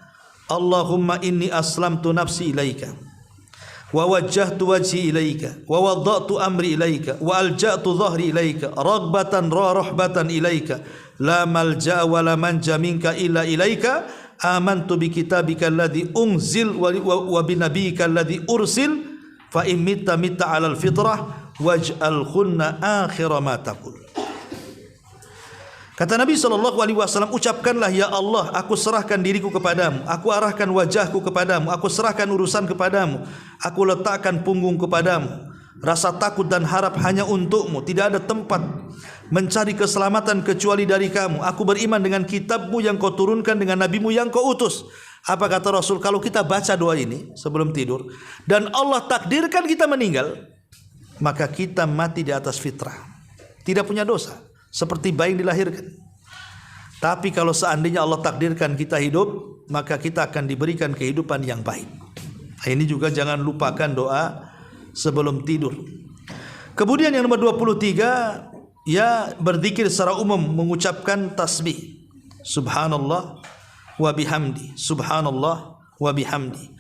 Allahumma inni aslamtu nafsi ilaika wa wajjahtu wajhi ilaika wa wadda'tu amri ilaika wa alja'tu dhahri ilaika raghbatan wa rahbatan ilaika la malja'a wa la manja minka illa ilaika amantu bi kitabika alladhi unzil wa bi nabiyyika alladhi ursil fa in mitta 'alal fitrah waj'al khunna akhir ma taqul. Kata Nabi SAW, ucapkanlah, ya Allah, aku serahkan diriku kepadamu, aku arahkan wajahku kepadamu, aku serahkan urusan kepadamu, aku letakkan punggung kepadamu. Rasa takut dan harap hanya untukmu, tidak ada tempat mencari keselamatan kecuali dari kamu. Aku beriman dengan kitabmu yang kau turunkan, dengan nabimu yang kau utus. Apa kata Rasul? Kalau kita baca doa ini sebelum tidur dan Allah takdirkan kita meninggal, maka kita mati di atas fitrah, tidak punya dosa, seperti bayi yang dilahirkan. Tapi kalau seandainya Allah takdirkan kita hidup, maka kita akan diberikan kehidupan yang baik. Ini juga jangan lupakan doa sebelum tidur. Kemudian yang nomor 23, ya, berzikir secara umum, mengucapkan tasbih. Subhanallah wa bihamdi, subhanallah wa bihamdi.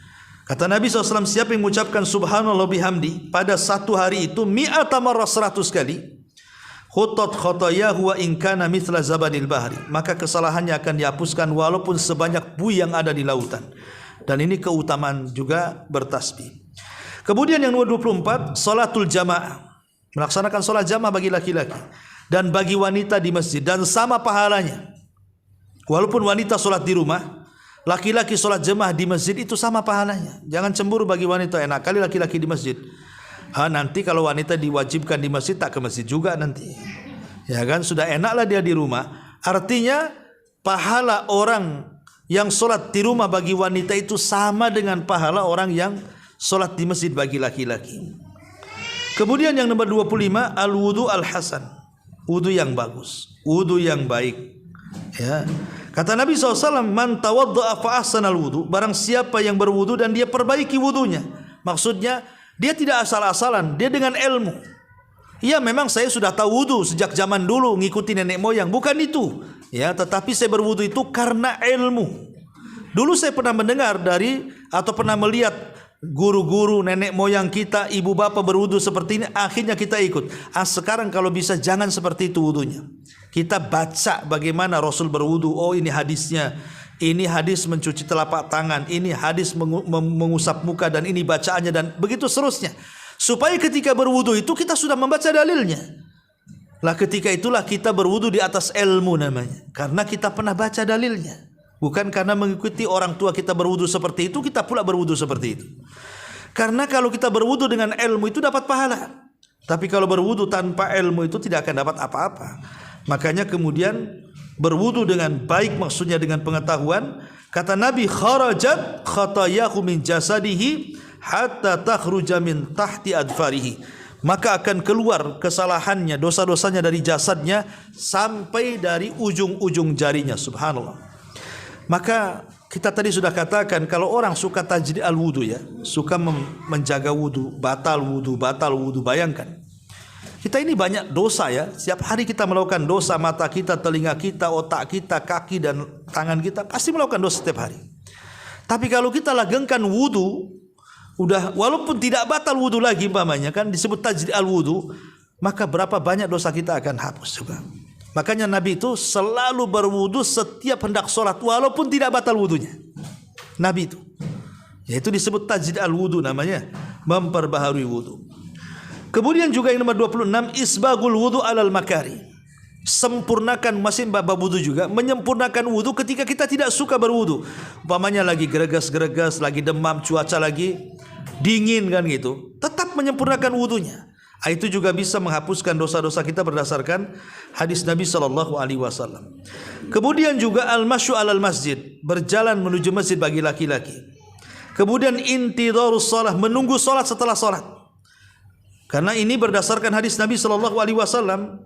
Kata Nabi SAW, siapa yang mengucapkan subhanallah bihamdi pada satu hari itu mi'ata marrah 100 kali, khutat khotayahu wa in kana mithla zabadil bahri, maka kesalahannya akan dihapuskan walaupun sebanyak buih yang ada di lautan. Dan ini keutamaan juga bertasbih. Kemudian yang nomor 24, salatul jamaah, melaksanakan salat jamaah bagi laki-laki dan bagi wanita di masjid, dan sama pahalanya. Walaupun wanita salat di rumah, laki-laki sholat jemaah di masjid itu sama pahalanya. Jangan cemburu bagi wanita, enak kali laki-laki di masjid. Nanti kalau wanita diwajibkan di masjid, tak ke masjid juga nanti. Ya kan, sudah enaklah dia di rumah. Artinya pahala orang yang sholat di rumah bagi wanita itu sama dengan pahala orang yang sholat di masjid bagi laki-laki. Kemudian yang nomor 25, al-wudu al-hasan, wudu yang bagus, wudu yang baik. Ya. Kata Nabi SAW, man tawadda'a fa ahsanal wudu, barang siapa yang berwudu dan dia perbaiki wudunya. Maksudnya dia tidak asal-asalan, dia dengan ilmu. Ya memang saya sudah tahu wudu sejak zaman dulu ngikuti nenek moyang, bukan itu. Ya, tetapi saya berwudu itu karena ilmu. Dulu saya pernah mendengar dari atau pernah melihat guru-guru nenek moyang kita, ibu bapak berwudu seperti ini, akhirnya kita ikut. Sekarang kalau bisa jangan seperti itu wudunya. Kita baca bagaimana Rasul berwudu. Oh, ini hadisnya. Ini hadis mencuci telapak tangan, ini hadis mengusap muka, dan ini bacaannya, dan begitu seterusnya. Supaya ketika berwudu itu kita sudah membaca dalilnya. Lah ketika itulah kita berwudu di atas ilmu namanya. Karena kita pernah baca dalilnya. Bukan karena mengikuti orang tua kita berwudu seperti itu, kita pula berwudu seperti itu. Karena kalau kita berwudu dengan ilmu itu dapat pahala. Tapi kalau berwudu tanpa ilmu itu tidak akan dapat apa-apa. Makanya kemudian berwudu dengan baik, maksudnya dengan pengetahuan. Kata Nabi, kharajat khatayahu min jasadihi hatta takhruja min tahti adfarihi, maka akan keluar kesalahannya, dosa-dosanya dari jasadnya sampai dari ujung-ujung jarinya. Subhanallah. Maka kita tadi sudah katakan kalau orang suka tajdid al-wudu, ya, suka menjaga wudu, batal wudu, bayangkan. Kita ini banyak dosa, ya. Setiap hari kita melakukan dosa, mata kita, telinga kita, otak kita, kaki dan tangan kita pasti melakukan dosa setiap hari. Tapi kalau kita langgengkan wudu, udah walaupun tidak batal wudu lagi umpamanya, kan disebut tajdid al-wudu, maka berapa banyak dosa kita akan hapus juga. Makanya Nabi itu selalu berwudu setiap hendak sholat walaupun tidak batal wudunya. Nabi itu, yaitu disebut tajdid al-wudu namanya, memperbaharui wudu. Kemudian juga yang nomor 26, isbagul wudu alal makari, sempurnakan, masih bab wudu juga, menyempurnakan wudu ketika kita tidak suka berwudu. Umpamanya lagi geregas-geregas, lagi demam, cuaca lagi dingin kan gitu, tetap menyempurnakan wudunya. Itu juga bisa menghapuskan dosa-dosa kita berdasarkan hadis Nabi SAW. Kemudian juga al-masyu alal masjid, berjalan menuju masjid bagi laki-laki. Kemudian intidharus shalah, menunggu salat setelah salat. Karena ini berdasarkan hadis Nabi SAW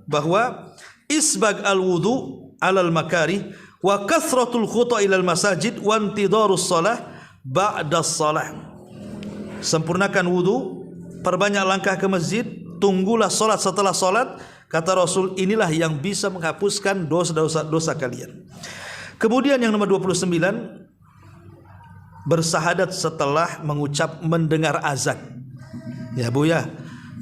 bahwa isbag al-wudu alal makari wa kathratul khuta ilal masajid wa intidharus shalah ba'da shalah. Sempurnakan wudu, perbanyak langkah ke masjid, tunggulah salat setelah salat. Kata Rasul, inilah yang bisa menghapuskan dosa-dosa kalian. Kemudian yang nomor 29, bersahadat setelah mendengar azan. Ya Bu ya,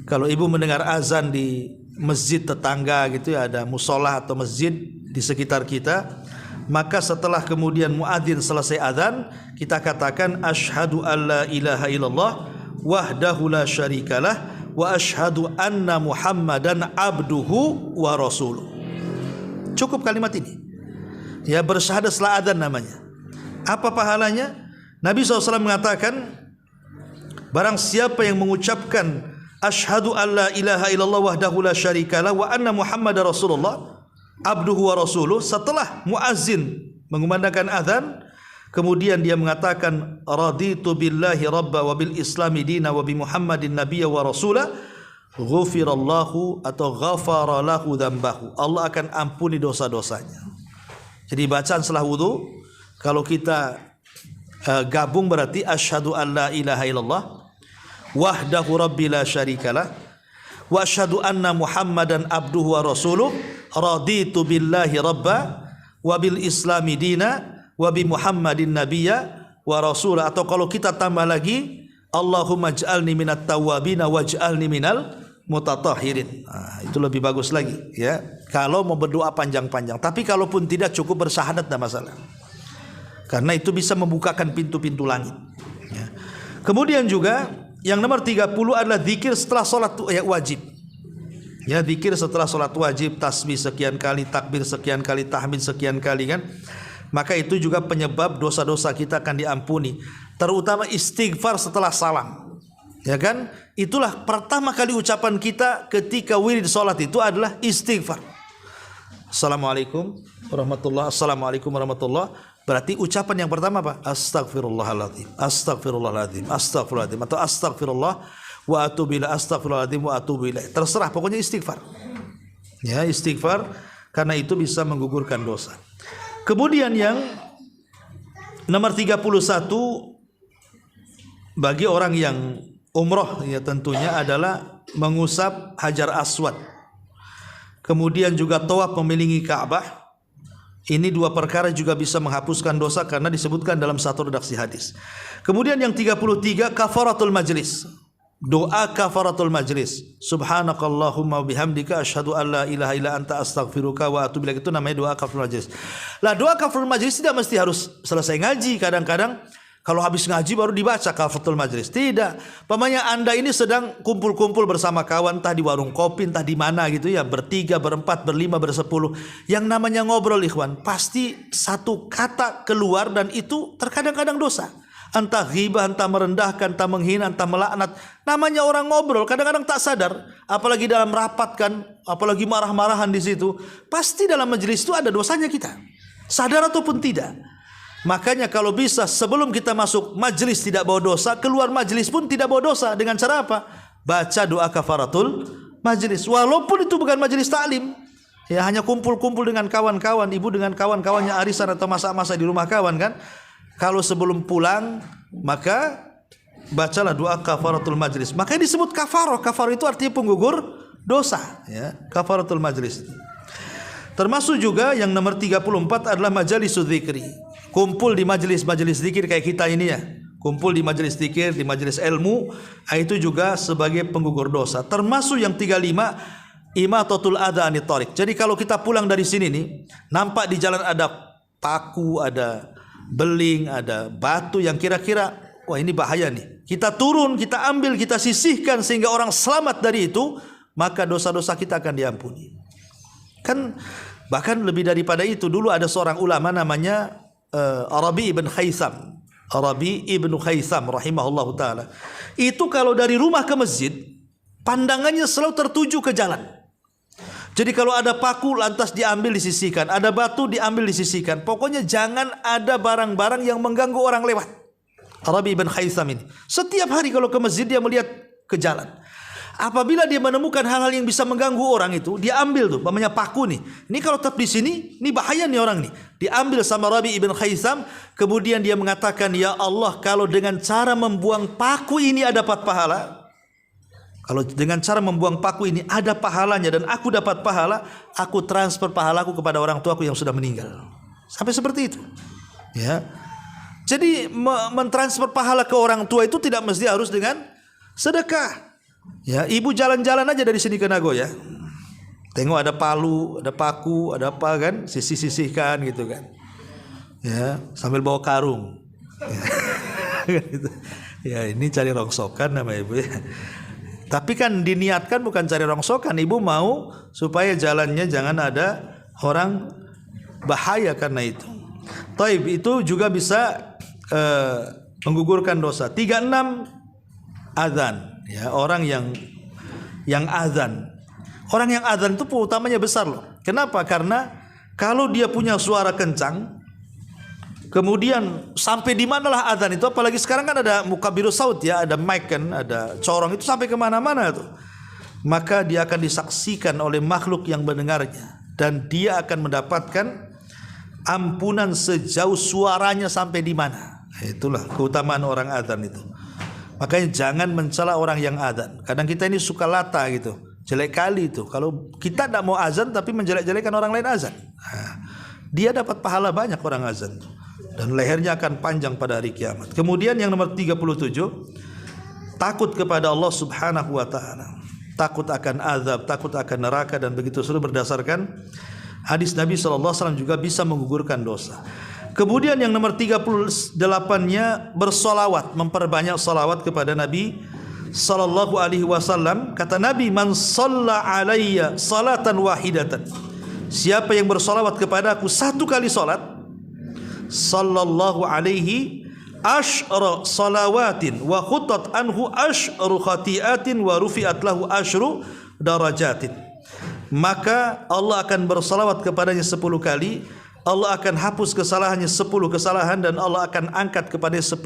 kalau ibu mendengar azan di masjid tetangga gitu ya, ada musola atau masjid di sekitar kita, maka setelah kemudian muadzin selesai azan, kita katakan asyhadu alla ilaha illallah wahdahu la syarikalah wa asyhadu anna muhammadan abduhu wa rasuluh. Cukup kalimat ini, ya, bersyahadat setelah adzan namanya. Apa pahalanya? Nabi SAW mengatakan, barang siapa yang mengucapkan asyhadu alla ilaha illallah wahdahu la syarikalah wa anna muhammadar rasulullah abduhu wa rasuluh, setelah muazzin mengumandangkan azan, kemudian dia mengatakan raditu billahi rabba wa bil islami dina wa bi muhammadin nabiyya wa rasulah, ghufirallahu atau ghafara lahu dzambahu, Allah akan ampuni dosa-dosanya. Jadi bacaan setelah wudu kalau kita gabung berarti asyhadu alla ilaha illallah wahdahu rabbi la syarikalah wa asyhadu anna muhammadan abduhu wa rasuluh, raditu billahi rabba wa bil islami dina wa bi muhammadin nabiyya wa rasulah, atau kalau kita tambah lagi Allahumma ij'alni minat tawwabin waj'alni minal mutatahhirin. Nah, itu lebih bagus lagi ya kalau mau berdoa panjang-panjang. Tapi kalaupun tidak, cukup bersyahadat, tidak masalah, karena itu bisa membukakan pintu-pintu langit ya. Kemudian juga yang nomor 30 adalah zikir setelah salat wajib ya. Zikir setelah salat wajib, tasbih sekian kali, takbir sekian kali, tahmid sekian kali kan, maka itu juga penyebab dosa-dosa kita akan diampuni. Terutama istighfar setelah salam, ya kan? Itulah pertama kali ucapan kita ketika wirid salat itu adalah istighfar. Assalamualaikum warahmatullah, assalamualaikum warahmatullah. Berarti ucapan yang pertama apa? Astagfirullahaladzim, astagfirullahaladzim, astagfirullahaladzim, atau astagfirullah wa atubu ilaih, astagfirullahaladzim wa atubu ilaih. Terserah, pokoknya istighfar. Ya, istighfar, karena itu bisa menggugurkan dosa. Kemudian yang nomor 31 bagi orang yang umroh ya tentunya adalah mengusap Hajar Aswad. Kemudian juga tawaf mengelilingi Ka'bah. Ini dua perkara juga bisa menghapuskan dosa karena disebutkan dalam satu redaksi hadis. Kemudian yang 33 kafaratul majlis. Doa kafaratul majlis. Subhanakallahumma bihamdika asyhadu an la ilaha illa anta astaghfiruka wa atubu ilaik. Itu namanya doa kafaratul majlis. Lah doa kafaratul majlis tidak mesti harus selesai ngaji. Kadang-kadang kalau habis ngaji baru dibaca kafaratul majlis. Tidak. Pamannya Anda ini sedang kumpul-kumpul bersama kawan, entah di warung kopi, entah di mana gitu ya, bertiga, berempat, berlima, bersepuluh. Yang namanya ngobrol ikhwan, pasti satu kata keluar dan itu terkadang-kadang dosa. Entah ghibah, entah merendahkan, entah menghina, entah melaknat. Namanya orang ngobrol, kadang-kadang tak sadar. Apalagi dalam rapat kan, apalagi marah-marahan di situ. Pasti dalam majelis itu ada dosanya kita, sadar ataupun tidak. Makanya kalau bisa sebelum kita masuk majelis tidak bawa dosa, keluar majelis pun tidak bawa dosa. Dengan cara apa? Baca doa kafaratul majelis. Walaupun itu bukan majelis taklim, ya hanya kumpul-kumpul dengan kawan-kawan, ibu dengan kawan-kawannya arisan atau masak-masak di rumah kawan kan. Kalau sebelum pulang maka bacalah doa kafaratul majelis. Makanya disebut kafarah. Kafarah itu artinya penggugur dosa, ya, kafaratul majelis. Termasuk juga yang nomor 34 adalah majalisudz dzikri. Kumpul di majelis-majelis zikir kayak kita ini ya. Kumpul di majelis zikir, di majelis ilmu, itu juga sebagai penggugur dosa. Termasuk yang 35 imatatul adza anit thariq. Jadi kalau kita pulang dari sini nih, nampak di jalan ada paku, ada beling, ada batu yang kira-kira wah ini bahaya nih. Kita turun, kita ambil, kita sisihkan sehingga orang selamat dari itu, maka dosa-dosa kita akan diampuni. Kan bahkan lebih daripada itu, dulu ada seorang ulama namanya Arabi ibn Khaisam. Arabi ibn Khaisam rahimahullahu taala. Itu kalau dari rumah ke masjid, pandangannya selalu tertuju ke jalan. Jadi kalau ada paku lantas diambil disisihkan, ada batu diambil disisihkan. Pokoknya jangan ada barang-barang yang mengganggu orang lewat. Arabi ibn Khaisam ini setiap hari kalau ke masjid dia melihat ke jalan. Apabila dia menemukan hal-hal yang bisa mengganggu orang itu, dia ambil tuh, namanya paku nih. Ini kalau tetap di sini, ini bahaya nih orang nih. Diambil sama Rabi ibn Khaisam, kemudian dia mengatakan, ya Allah, kalau dengan cara membuang paku ini ada dapat pahala, kalau dengan cara membuang paku ini ada pahalanya dan aku dapat pahala, aku transfer pahalaku kepada orang tuaku yang sudah meninggal. Sampai seperti itu. Ya. Jadi mentransfer pahala ke orang tua itu tidak mesti harus dengan sedekah. Ya, ibu jalan-jalan aja dari sini ke Nagoya. Tengok ada palu, ada paku, ada apa kan, sisih-sisihkan gitu kan. Ya, sambil bawa karung. Ya, ini cari rongsokan nama ibu ya. Tapi kan diniatkan bukan cari rongsokan, ibu mau supaya jalannya jangan ada orang bahaya karena itu. Taib itu juga bisa menggugurkan dosa. 36 azan. Ya, orang yang azan. Orang yang azan itu utamanya besar loh. Kenapa? Karena kalau dia punya suara kencang, kemudian sampai di manalah azan itu, apalagi sekarang kan ada mukabirus saut ya, ada mic kan, ada corong itu sampai kemana-mana tuh. Maka dia akan disaksikan oleh makhluk yang mendengarnya dan dia akan mendapatkan ampunan sejauh suaranya sampai di mana. Itulah keutamaan orang azan itu. Makanya jangan mencela orang yang azan. Kadang kita ini suka lata gitu, jelek kali itu. Kalau kita tidak mau azan tapi menjelek-jelekan orang lain azan, nah, dia dapat pahala banyak orang azan. dan lehernya akan panjang pada hari kiamat. Kemudian yang nomor 37, takut kepada Allah Subhanahu wa taala. Takut akan azab, takut akan neraka, dan begitu seluruh berdasarkan hadis Nabi SAW juga bisa menggugurkan dosa. Kemudian yang nomor 38-nya bersolawat, memperbanyak solawat kepada Nabi sallallahu alaihi wasallam. Kata Nabi, man shalla alayya salatan wahidatan, siapa yang bersolawat kepada aku satu kali salat, sallallahu alaihi asyra salawatin wa khutat anhu asyru khati'atin wa rufi'at lahu asyru darajatin, maka Allah akan bersalawat kepadanya 10 kali, Allah akan hapus kesalahannya 10 kesalahan, dan Allah akan angkat kepada 10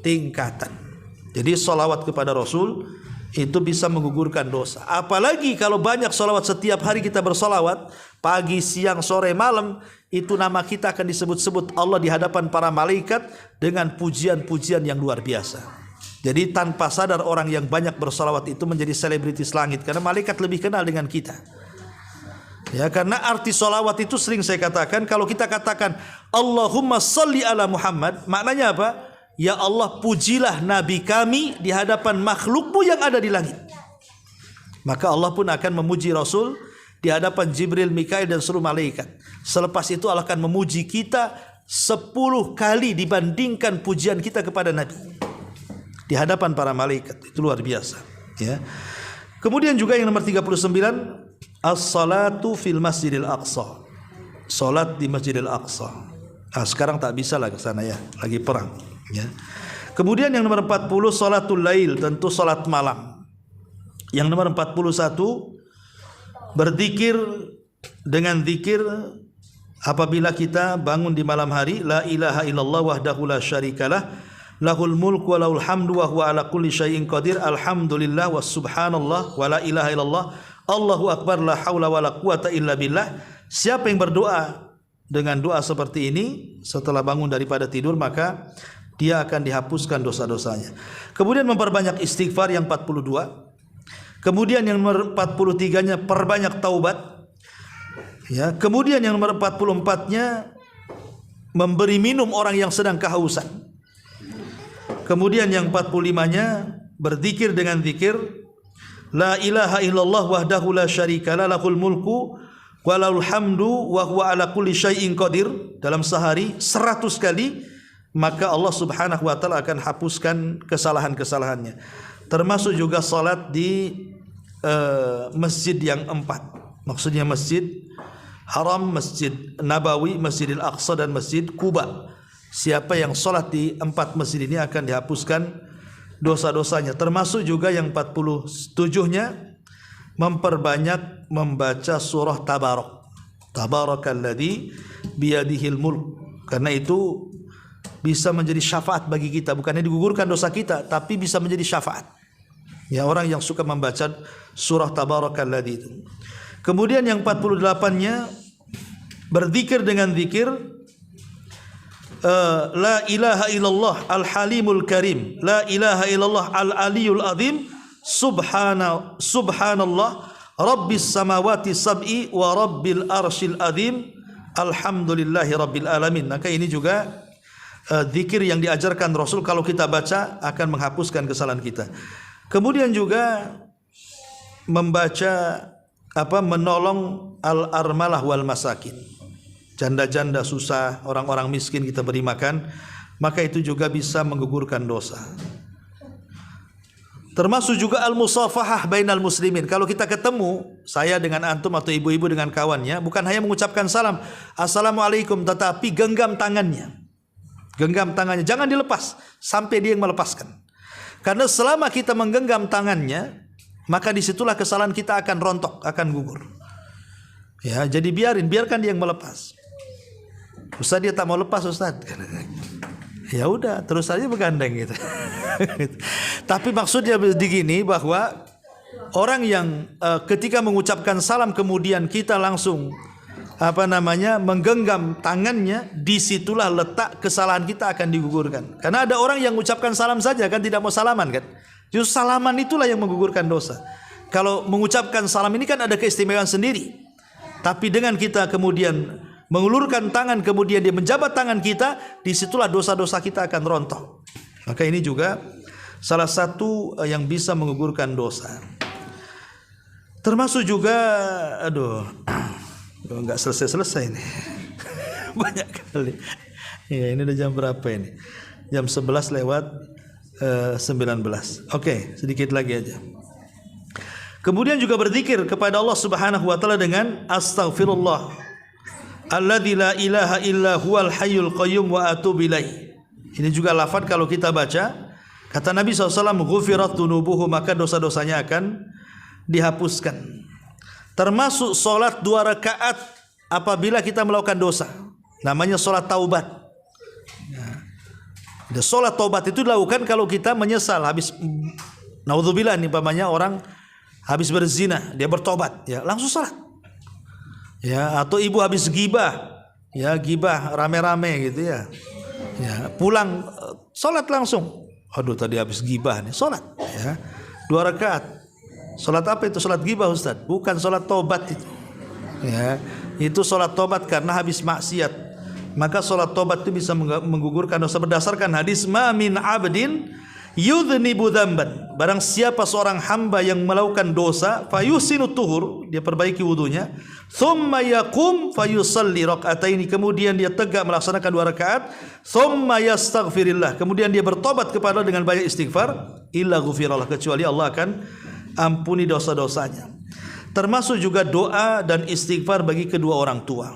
tingkatan. Jadi salawat kepada Rasul itu bisa menggugurkan dosa. Apalagi kalau banyak salawat, setiap hari kita bersalawat, pagi, siang, sore, malam, itu nama kita akan disebut-sebut Allah di hadapan para malaikat dengan pujian-pujian yang luar biasa. Jadi tanpa sadar orang yang banyak bersalawat itu menjadi selebritis langit, karena malaikat lebih kenal dengan kita. Ya, karena arti salawat itu sering saya katakan, kalau kita katakan Allahumma salli ala Muhammad, maknanya apa? Ya Allah, pujilah Nabi kami di hadapan makhlukmu yang ada di langit. Maka Allah pun akan memuji Rasul di hadapan Jibril, Mikail, dan seluruh malaikat. Selepas itu Allah akan memuji kita 10 kali dibandingkan pujian kita kepada Nabi di hadapan para malaikat. Itu luar biasa, ya. Kemudian juga yang nomor 39, as-salatu fil Masjidil Aqsa, salat di Masjidil Aqsa. Nah, sekarang tak bisa lah ke sana, ya, lagi perang, ya. Kemudian yang nomor 40, salatul lail, tentu salat malam. Yang nomor 41, berzikir dengan zikir apabila kita bangun di malam hari, la ilaha illallah wahdahu la syarikalah, lahul mulku wa lahul hamdu wa huwa ala kulli syai'in qadir, alhamdulillah wa subhanallah wa la ilaha illallah, Allahu akbar, la haula wa la quwata illa billah. Siapa yang berdoa dengan doa seperti ini setelah bangun daripada tidur, maka dia akan dihapuskan dosa-dosanya. Kemudian memperbanyak istighfar yang 42. Kemudian yang nomor 43-nya perbanyak taubat. Ya, kemudian yang nomor 44-nya memberi minum orang yang sedang kehausan. Kemudian yang 45-nya berzikir dengan zikir la ilaha illallah wahdahu la syarikalah, lahul mulku wa lahul hamdu wa huwa ala kulli syai'in qadir, dalam sehari 100 kali, maka Allah Subhanahu wa taala akan hapuskan kesalahan-kesalahannya. Termasuk juga salat di masjid yang 4. Maksudnya Masjid Haram, Masjid Nabawi, Masjidil Aqsa, dan Masjid Quba. Siapa yang salat di 4 masjid ini akan dihapuskan dosa-dosanya. Termasuk juga yang 47-nya memperbanyak membaca surah Tabarak. Tabarakalladzi biyadihil mulk. Karena itu bisa menjadi syafaat bagi kita, bukannya digugurkan dosa kita, tapi bisa menjadi syafaat. Ya, orang yang suka membaca surah Tabarakalladzi itu. Kemudian yang 48-nya berzikir dengan zikir la ilaha illallah al-halimul karim, la ilaha illallah al-aliyul azim, subhanallah rabbis samawati sab'i wa rabbil arsyil azim, alhamdulillahi rabbil alamin. Maka ini juga zikir yang diajarkan Rasul, kalau kita baca akan menghapuskan kesalahan kita. Kemudian juga membaca menolong al-armalah wal masakin, janda-janda susah, orang-orang miskin kita beri makan, maka itu juga bisa menggugurkan dosa. Termasuk juga al-musafahah bainal muslimin. Kalau kita ketemu, saya dengan antum atau ibu-ibu dengan kawannya, bukan hanya mengucapkan salam assalamualaikum, tetapi genggam tangannya. Genggam tangannya, jangan dilepas sampai dia yang melepaskan. Karena selama kita menggenggam tangannya, maka disitulah kesalahan kita akan rontok, akan gugur. Ya, jadi biarkan dia yang melepas. Ustaz, dia tak mau lepas Ustaz. Ya udah, terus saja bergandeng gitu. Tapi maksudnya begini, bahwa orang yang ketika mengucapkan salam kemudian kita langsung menggenggam tangannya, disitulah letak kesalahan kita akan digugurkan. Karena ada orang yang mengucapkan salam saja kan, tidak mau salaman kan. Justru salaman itulah yang menggugurkan dosa. Kalau mengucapkan salam ini kan ada keistimewaan sendiri. Tapi dengan kita kemudian mengulurkan tangan kemudian dia menjabat tangan kita, disitulah dosa-dosa kita akan rontok. Maka ini juga salah satu yang bisa menggugurkan dosa. Termasuk juga, nggak selesai-selesai ini. Banyak kali. Ya, ini udah jam berapa ini? Jam 11 lewat 19. Oke, sedikit lagi aja. Kemudian juga berzikir kepada Allah Subhanahu wa taala dengan astaghfirullah alladzi la ilaha illa huwal hayyul qayyum wa atubu ilaih. Ini juga lafaz kalau kita baca, kata Nabi SAW, ghufirat dunubuhu, maka dosa-dosanya akan dihapuskan. Termasuk solat 2 rakaat apabila kita melakukan dosa, namanya solat taubat. Solat taubat itu dilakukan kalau kita menyesal habis, naudzubillah nih, umpamanya orang habis berzina, dia bertobat, ya langsung salat. Ya, atau ibu habis gibah, ya gibah rame-rame gitu ya. Ya, pulang salat langsung. Aduh, tadi habis gibah nih, salat ya. 2 rakaat. Salat apa itu? Salat gibah, Ustaz. Bukan salat tobat itu. Ya, itu salat tobat karena habis maksiat. Maka salat tobat itu bisa menggugurkan dosa berdasarkan hadis ma min abdin yudhnibu dzamban, barang siapa seorang hamba yang melakukan dosa, fayusinu tuhur, dia perbaiki wudunya, thumma yaqum fayusalli rak'ataini, kemudian dia tegak melaksanakan 2 rakaat, thumma yastaghfirillah, kemudian dia bertobat kepada Allah dengan banyak istighfar, illa ghufirallah, kecuali Allah akan ampuni dosa-dosanya. Termasuk juga doa dan istighfar bagi kedua orang tua.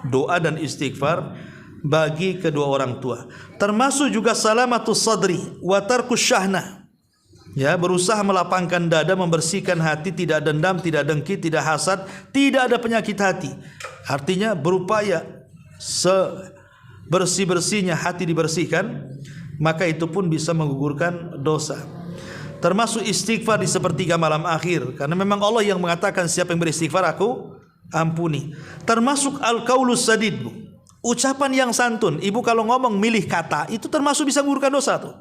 Doa dan istighfar bagi kedua orang tua. Termasuk juga salamatus sadri wa tarkus syahna. Ya, berusaha melapangkan dada, membersihkan hati, tidak dendam, tidak dengki, tidak hasad, tidak ada penyakit hati. Artinya berupaya sebersih-bersihnya hati dibersihkan, maka itu pun bisa menggugurkan dosa. Termasuk istighfar di sepertiga malam akhir, karena memang Allah yang mengatakan siapa yang beristighfar aku ampuni. Termasuk al-qaulus sadid, ucapan yang santun. Ibu kalau ngomong milih kata, itu termasuk bisa menggugurkan dosa tuh.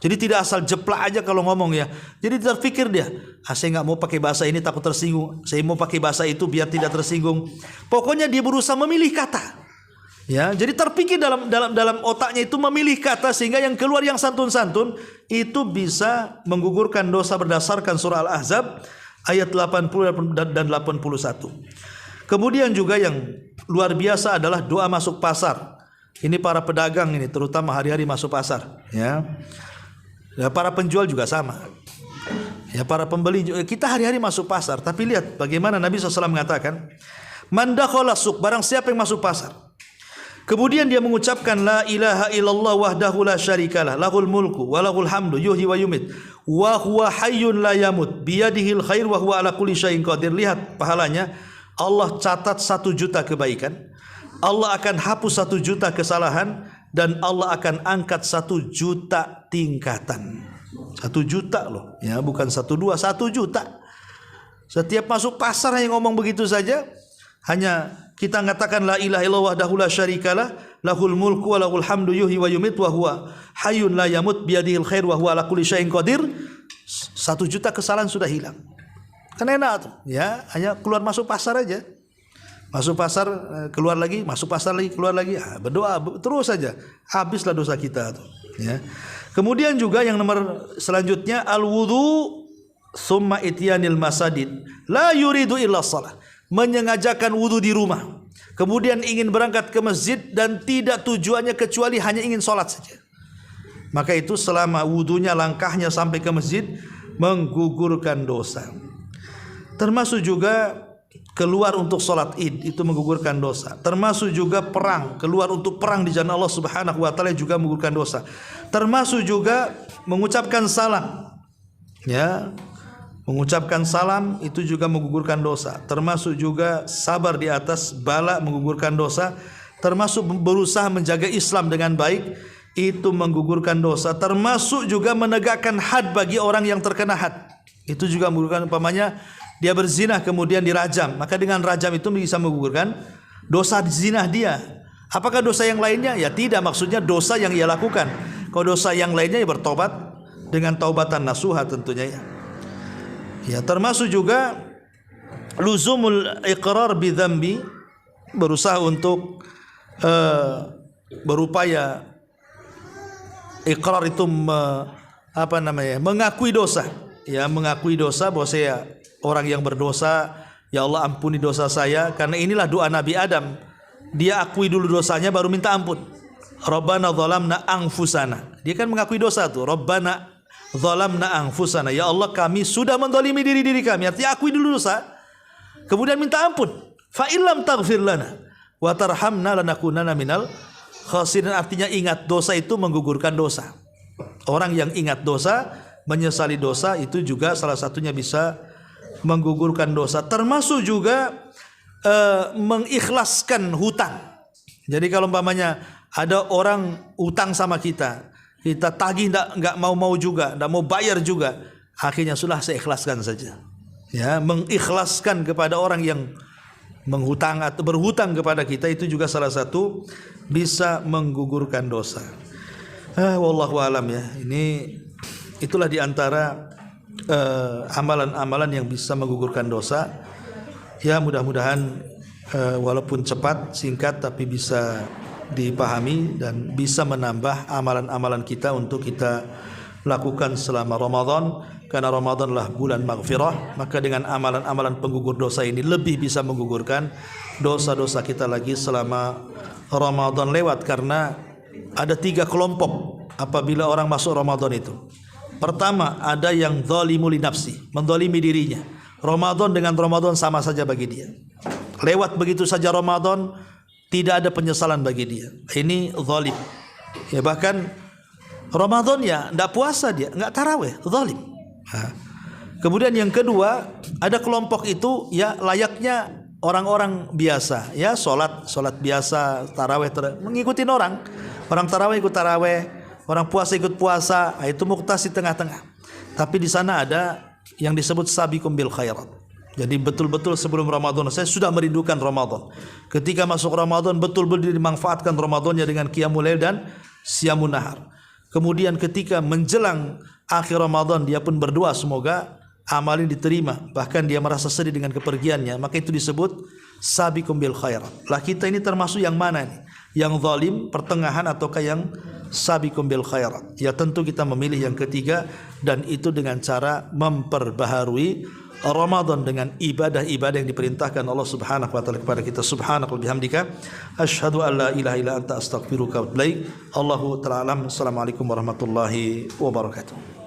Jadi tidak asal jeplak aja kalau ngomong ya. Jadi terpikir dia, saya nggak mau pakai bahasa ini takut tersinggung, saya mau pakai bahasa itu biar tidak tersinggung. Pokoknya dia berusaha memilih kata. Ya, jadi terpikir dalam otaknya itu memilih kata sehingga yang keluar yang santun-santun itu bisa menggugurkan dosa berdasarkan surah Al-Ahzab ayat 80 dan 81. Kemudian juga yang luar biasa adalah doa masuk pasar. Ini para pedagang ini terutama hari-hari masuk pasar, ya. Ya, para penjual juga sama. Ya, para pembeli juga. Kita hari-hari masuk pasar, tapi lihat bagaimana Nabi SAW mengatakan, man dakhala suq, barang siapa yang masuk pasar, kemudian dia mengucapkan la ilaha illallah wahdahu la syarikalah, lahul mulku wa lahul hamdu yuhyi wa yumit wa huwa hayyun la yamut biyadihil khair wa huwa ala kulli syai'in qadir. Lihat pahalanya, Allah catat 1 juta kebaikan, Allah akan hapus 1 juta kesalahan, dan Allah akan angkat 1 juta tingkatan. 1 juta loh, ya, bukan 1, 2, 1 juta. Setiap masuk pasar hanya ngomong begitu saja, hanya kita mengatakan la ilaha illallah wahdahu la syarikalah, lahul mulku wa lahul hamdu yuhyi wa yumit wa huwa hayyun la yamut biyadihil khair wa huwa ala kulli syai'in qadir. 1 juta kesalahan sudah hilang. Kan enak tuh, ya, hanya keluar masuk pasar aja. Masuk pasar, keluar lagi, masuk pasar lagi, keluar lagi, berdoa terus saja, habislah dosa kita tuh, ya. Kemudian juga yang nomor selanjutnya al-wudu summa ityanil masajid la yuridu illa shalah, menyengajakan wudu di rumah, kemudian ingin berangkat ke masjid dan tidak tujuannya kecuali hanya ingin sholat saja, maka itu selama wudunya langkahnya sampai ke masjid menggugurkan dosa. Termasuk juga keluar untuk sholat id, itu menggugurkan dosa. Termasuk juga perang, keluar untuk perang di jalan Allah Subhanahu wa taala juga menggugurkan dosa. Termasuk juga mengucapkan salam, ya, mengucapkan salam itu juga menggugurkan dosa. Termasuk juga sabar di atas bala menggugurkan dosa. Termasuk berusaha menjaga Islam dengan baik itu menggugurkan dosa. Termasuk juga menegakkan had bagi orang yang terkena had, itu juga menggugurkan. Umpamanya dia berzina kemudian dirajam, maka dengan rajam itu bisa menggugurkan dosa zina dia. Apakah dosa yang lainnya? Ya tidak, maksudnya dosa yang ia lakukan. Kalau dosa yang lainnya ya bertobat dengan taubatan nasuha tentunya, ya. Ya, termasuk juga luzumul iqrar bi dzambi berusaha untuk berupaya ikrar itu mengakui dosa, ya, mengakui dosa bahwa saya orang yang berdosa, ya Allah ampuni dosa saya. Karena inilah doa Nabi Adam, dia akui dulu dosanya baru minta ampun. Rabbana zalamna anfusana, dia kan mengakui dosa tuh. Rabbana zalamna anfusana, ya Allah kami sudah menzalimi diri kami, artinya akui dulu dosa kemudian minta ampun. Fa illam taghfir lana wa tarhamna lanakunanna minal khasirin, artinya ingat dosa itu menggugurkan dosa. Orang yang ingat dosa, menyesali dosa, itu juga salah satunya bisa menggugurkan dosa. Termasuk juga mengikhlaskan hutang. Jadi kalau umpamanya ada orang utang sama kita, kita tagih enggak mau juga, enggak mau bayar juga, akhirnya sudah saya ikhlaskan saja. Ya, mengikhlaskan kepada orang yang menghutang atau berhutang kepada kita, itu juga salah satu bisa menggugurkan dosa. Wallahu alam, ya. Itulah diantara amalan-amalan yang bisa menggugurkan dosa. Ya, mudah-mudahan walaupun cepat, singkat, tapi bisa dipahami dan bisa menambah amalan-amalan kita untuk kita lakukan selama Ramadan. Karena Ramadan adalah bulan maghfirah, maka dengan amalan-amalan penggugur dosa ini lebih bisa menggugurkan dosa-dosa kita lagi selama Ramadan lewat. Karena ada 3 kelompok apabila orang masuk Ramadan itu. Pertama, ada yang zalimu li nafsi, menzalimi dirinya. Ramadan dengan Ramadan sama saja bagi dia. Lewat begitu saja Ramadan, tidak ada penyesalan bagi dia. Ini zalim. Ya, bahkan Ramadan ya enggak puasa dia, enggak tarawih, zalim. Kemudian yang kedua, ada kelompok itu ya layaknya orang-orang biasa, ya, salat biasa, tarawih mengikuti orang tarawih ikut tarawih, orang puasa ikut puasa, itu muqtasid tengah-tengah. Tapi di sana ada yang disebut sabiqum bil khairat. Jadi betul-betul sebelum Ramadan saya sudah merindukan Ramadan. Ketika masuk Ramadan betul-betul dimanfaatkan Ramadannya dengan qiyamul lail dan siyamun nahar. Kemudian ketika menjelang akhir Ramadan dia pun berdoa semoga amal ini diterima, bahkan dia merasa sedih dengan kepergiannya, maka itu disebut sabiqum bil khairat. Lah kita ini termasuk yang mana nih? Yang zalim, pertengahan, ataukah yang sabiqum bil khairat? Ya tentu kita memilih yang ketiga, dan itu dengan cara memperbaharui Ramadan dengan ibadah-ibadah yang diperintahkan Allah Subhanahu wa taala kepada kita. Subhanaka wa bihamdika asyhadu an la ilaha illa anta astaghfiruka wa atubu ilaik. Allahu ta'ala alam. Assalamualaikum warahmatullahi wabarakatuh.